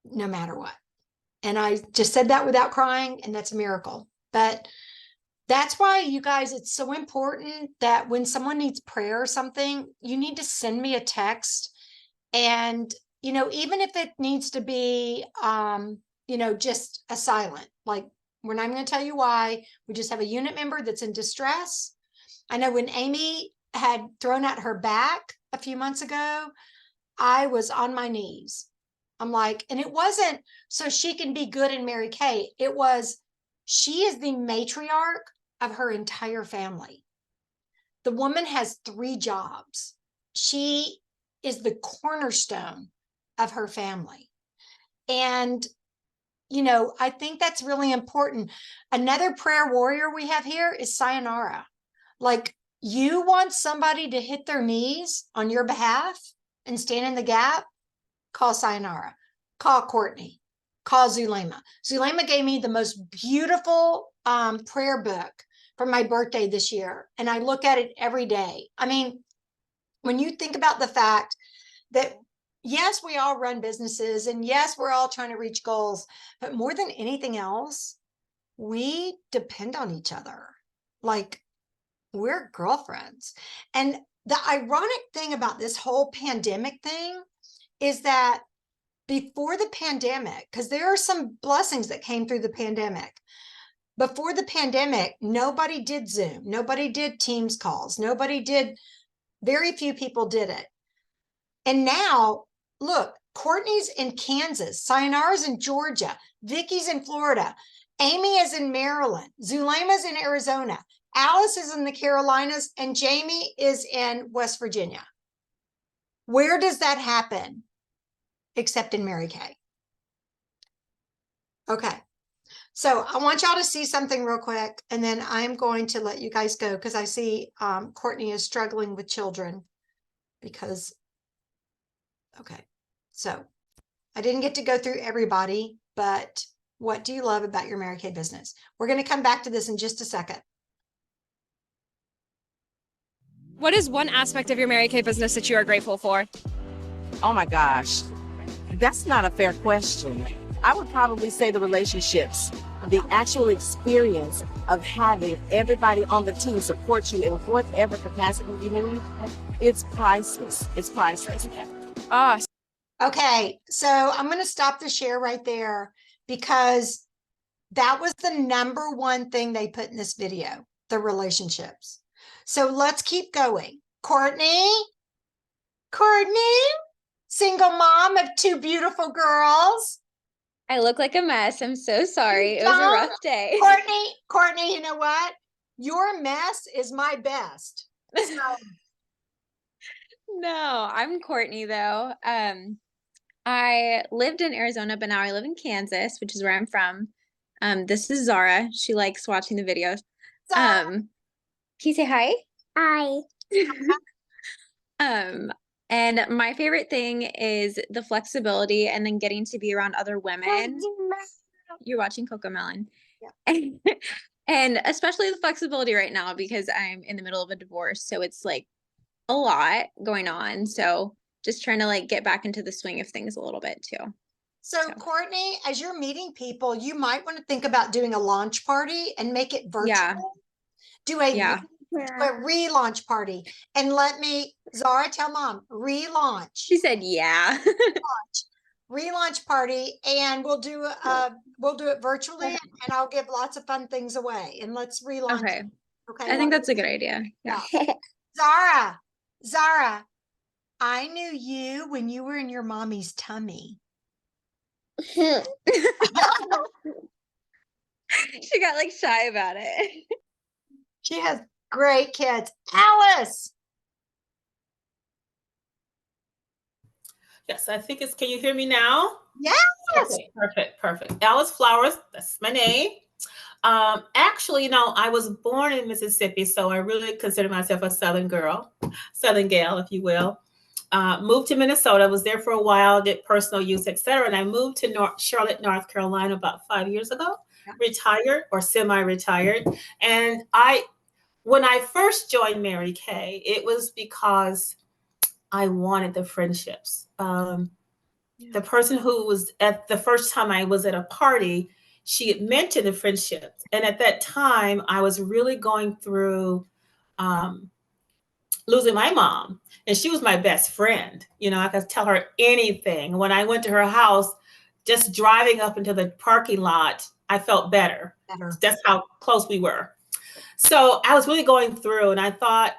no matter what. And I just said that without crying, and that's a miracle. But that's why, you guys, it's so important that when someone needs prayer or something, you need to send me a text. And, even if it needs to be, just a silent, like, we're not going to tell you why. We just have a unit member that's in distress. I know when Amy had thrown out her back a few months ago, I was on my knees. I'm like, and it wasn't so she can be good in Mary Kay. It was, she is the matriarch of her entire family. The woman has 3 jobs. She is the cornerstone of her family. And, I think that's really important. Another prayer warrior we have here is Sayonara. Like, you want somebody to hit their knees on your behalf and stand in the gap? Call Sayonara, call Courtney, call Zulema. Zulema gave me the most beautiful prayer book for my birthday this year, and I look at it every day. I mean, when you think about the fact that, yes, we all run businesses, and yes, we're all trying to reach goals, but more than anything else, we depend on each other. Like, we're girlfriends. And the ironic thing about this whole pandemic thing is that before the pandemic, because there are some blessings that came through the pandemic. Before the pandemic, nobody did Zoom, nobody did Teams calls, very few people did it. And now, look, Courtney's in Kansas, Sayonara's in Georgia, Vicky's in Florida, Amy is in Maryland, Zulema's in Arizona, Alice is in the Carolinas, and Jamie is in West Virginia. Where does that happen? Except in Mary Kay. Okay. So I want y'all to see something real quick, and then I'm going to let you guys go because I see Courtney is struggling with children because, okay. So I didn't get to go through everybody, but what do you love about your Mary Kay business? We're going to come back to this in just a second. What is one aspect of your Mary Kay business that you are grateful for? Oh my gosh, that's not a fair question. I would probably say the relationships, the actual experience of having everybody on the team support you in whatever capacity you need. It's priceless. It's priceless. Ah, Okay, so I'm going to stop the share right there because that was the number one thing they put in this video, the relationships. So let's keep going. Courtney, single mom of two beautiful girls. I look like a mess. I'm so sorry. You It was a don't? rough day. Courtney, you know what? Your mess is my best. So, No, I'm Courtney though. I lived in Arizona, but now I live in Kansas, which is where I'm from. This is Zara. She likes watching the videos. Zara. Can you say hi? Hi. And my favorite thing is the flexibility and then getting to be around other women. You're watching Cocomelon. Yeah. And especially the flexibility right now because I'm in the middle of a divorce. So it's like a lot going on. So just trying to like get back into the swing of things a little bit too. So Courtney, as you're meeting people, you might want to think about doing a launch party and make it virtual. Yeah. Do a Yeah. relaunch party, and let me, Zara, tell mom, relaunch. She said, yeah. Relaunch party, and we'll do it virtually, and I'll give lots of fun things away, and let's relaunch. Okay. Okay. I think that's a good idea. Yeah. Zara, I knew you when you were in your mommy's tummy. She got like shy about it. She has great kids. Alice. Yes, I think can you hear me now? Yes. Okay, perfect. Alice Flowers, that's my name. Actually, I was born in Mississippi, so I really consider myself a Southern girl, Southern gal, if you will. Moved to Minnesota, was there for a while, did personal use, etc. And I moved to Charlotte, North Carolina about 5 years ago, retired or semi-retired. And when I first joined Mary Kay, it was because I wanted the friendships. The person who was at the first time I was at a party, she had mentioned the friendships. And at that time, I was really going through losing my mom. And she was my best friend. I could tell her anything. When I went to her house, just driving up into the parking lot, I felt better. That's how close we were. So I was really going through, and I thought,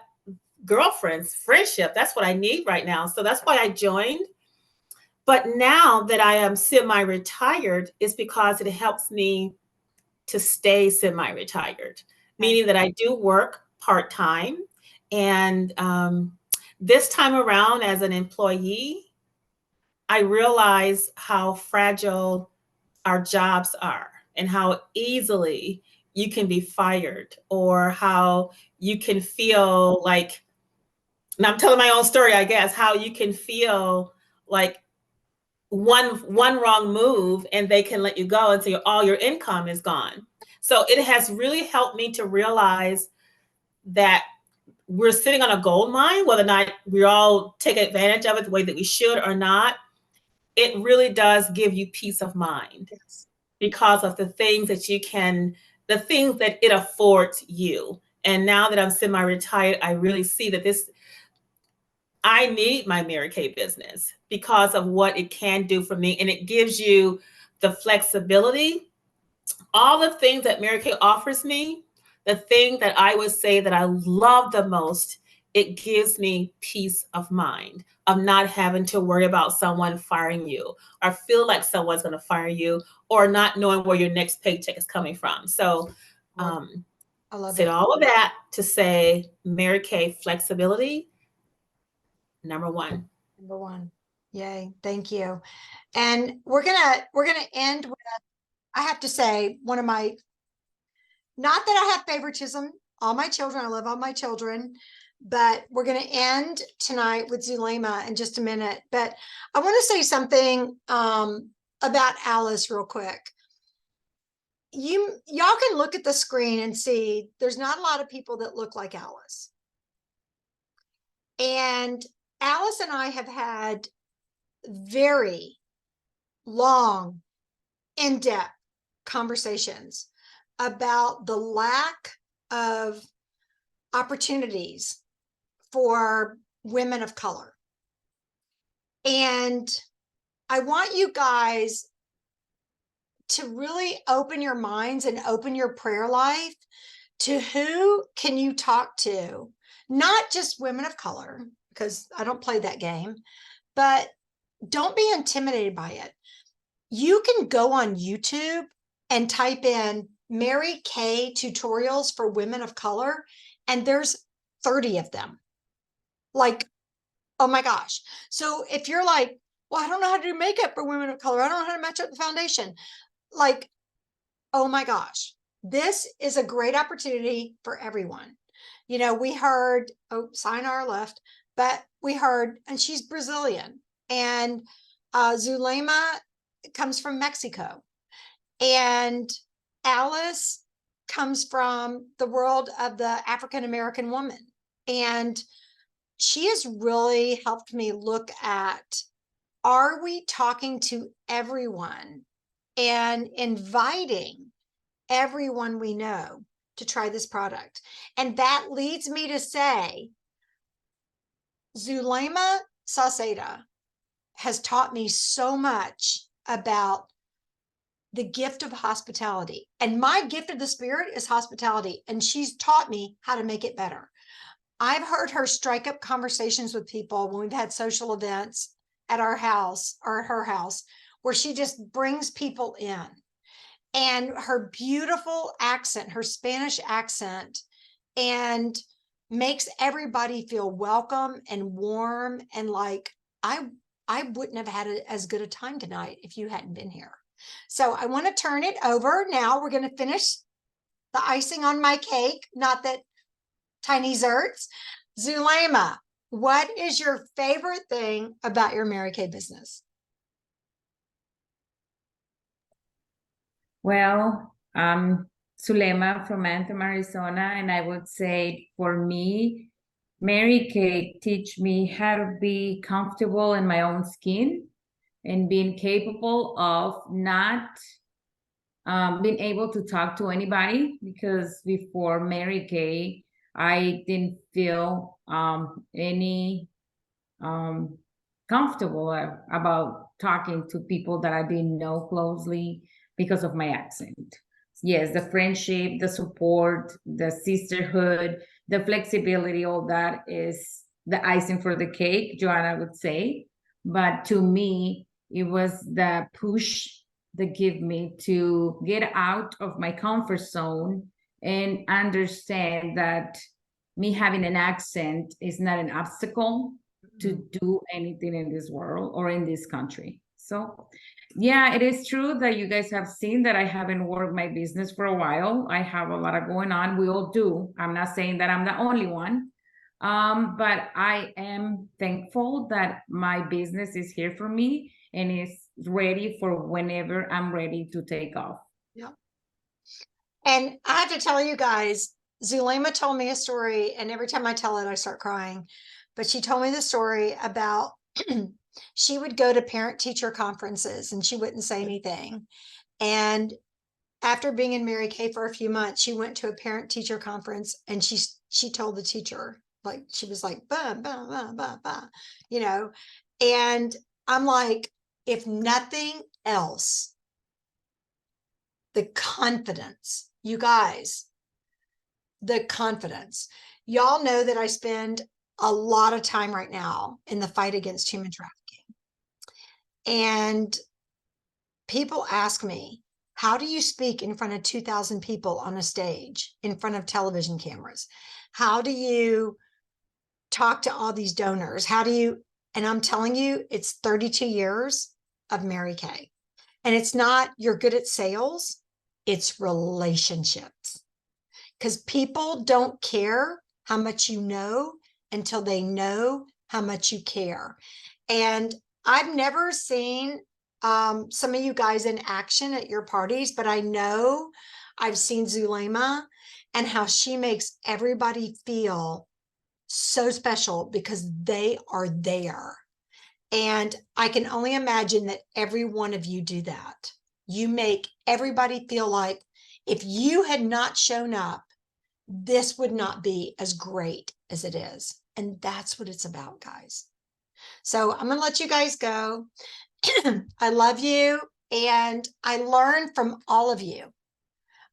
girlfriends, friendship, that's what I need right now. So that's why I joined. But now that I am semi-retired, it's because it helps me to stay semi-retired, meaning that I do work part-time. And this time around as an employee, I realize how fragile our jobs are and how easily you can be fired, or how you can feel like, and I'm telling my own story, I guess, how you can feel like one wrong move and they can let you go and so all your income is gone. So it has really helped me to realize that we're sitting on a gold mine, whether or not we all take advantage of it the way that we should or not. It really does give you peace of mind because of the things that the things that it affords you. And now that I'm semi-retired, I really see that I need my Mary Kay business because of what it can do for me. And it gives you the flexibility, all the things that Mary Kay offers me. The thing that I would say that I love the most, it gives me peace of mind of not having to worry about someone firing you or feel like someone's going to fire you or not knowing where your next paycheck is coming from. So I love said it. all of that to say Mary Kay flexibility, number one. Number one. Yay. Thank you. And we're gonna end with, I have to say, one of my, not that I have favoritism, all my children, I love all my children, but we're going to end tonight with Zulema in just a minute. But I want to say something about Alice real quick. Y'all can look at the screen and see there's not a lot of people that look like Alice. And Alice and I have had very long, in-depth conversations about the lack of opportunities for women of color. And I want you guys to really open your minds and open your prayer life to who can you talk to, not just women of color, because I don't play that game, but don't be intimidated by it. You can go on YouTube and type in Mary Kay tutorials for women of color, and there's 30 of them. Like, oh my gosh. So if you're like, well, I don't know how to do makeup for women of color, I don't know how to match up the foundation. Like, oh my gosh, this is a great opportunity for everyone. You know, we heard, oh, Sayonara left, but we heard, and she's Brazilian, and Zulema comes from Mexico, and Alice comes from the world of the African-American woman. And she has really helped me look at, are we talking to everyone and inviting everyone we know to try this product? And that leads me to say, Zulema Sauceda has taught me so much about the gift of hospitality. And my gift of the spirit is hospitality. And she's taught me how to make it better. I've heard her strike up conversations with people when we've had social events at our house or at her house, where she just brings people in. And her beautiful accent, her Spanish accent, and makes everybody feel welcome and warm. And like, I wouldn't have had as good a time tonight if you hadn't been here. So I want to turn it over. Now we're going to finish the icing on my cake. Not that tiny zerts. Zulema, what is your favorite thing about your Mary Kay business? Well, I'm Zulema from Anthem, Arizona, and I would say for me, Mary Kay teach me how to be comfortable in my own skin and being capable of not being able to talk to anybody, because before Mary Kay, I didn't feel any comfortable about talking to people that I didn't know closely because of my accent. Yes, the friendship, the support, the sisterhood, the flexibility, all that is the icing for the cake, Joanna would say. But to me, it was the push that gave me to get out of my comfort zone and understand that me having an accent is not an obstacle to do anything in this world or in this country. So Yeah, it is true that you guys have seen that I haven't worked my business for a while. I have a lot of going on. We all do. I'm not saying that I'm the only one. But I am thankful that my business is here for me and is ready for whenever I'm ready to take off. And I have to tell you guys, Zulema told me a story, and every time I tell it, I start crying. But she told me the story about she would go to parent teacher conferences and she wouldn't say anything. And after being in Mary Kay for a few months, she went to a parent teacher conference and she told the teacher, like, she was like, bah, bah, bah, bah, bah, you know. And I'm like, if nothing else, the confidence, you guys, the confidence. Y'all know that I spend a lot of time right now in the fight against human trafficking. And people ask me, how do you speak in front of 2,000 people on a stage, in front of television cameras? How do you talk to all these donors? How do you, and I'm telling you, it's 32 years of Mary Kay. And it's not you're good at sales, it's relationships. Because people don't care how much you know until they know how much you care. And I've never seen some of you guys in action at your parties, but I know I've seen Zulema and how she makes everybody feel so special because they are there. And I can only imagine that every one of you do that. You make everybody feel like if you had not shown up, this would not be as great as it is. And that's what it's about, guys. So I'm going to let you guys go. I love you. And I learned from all of you.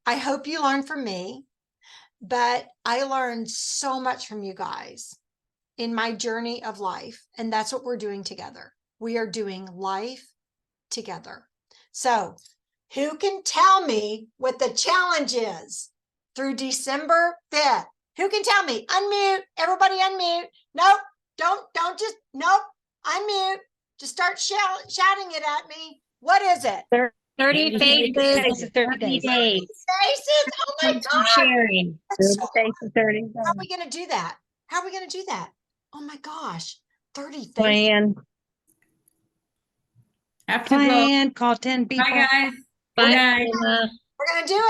I hope you learned from me, but I learned so much from you guys in my journey of life. And that's what we're doing together. We are doing life together. So who can tell me what the challenge is through December 5th? Who can tell me? Unmute. Everybody unmute. Nope. Don't just, nope. Unmute. Just start shouting it at me. What is it? 30 faces, 30 days. Faces? Oh my God. Sharing. That's so 30 faces, 30 days. How are we going to do that? How are we going to do that? Oh my gosh. 30 faces. Plan, Have to go. call 10 people. Bye, guys. Bye, Good night. Zulema. We're going to do it.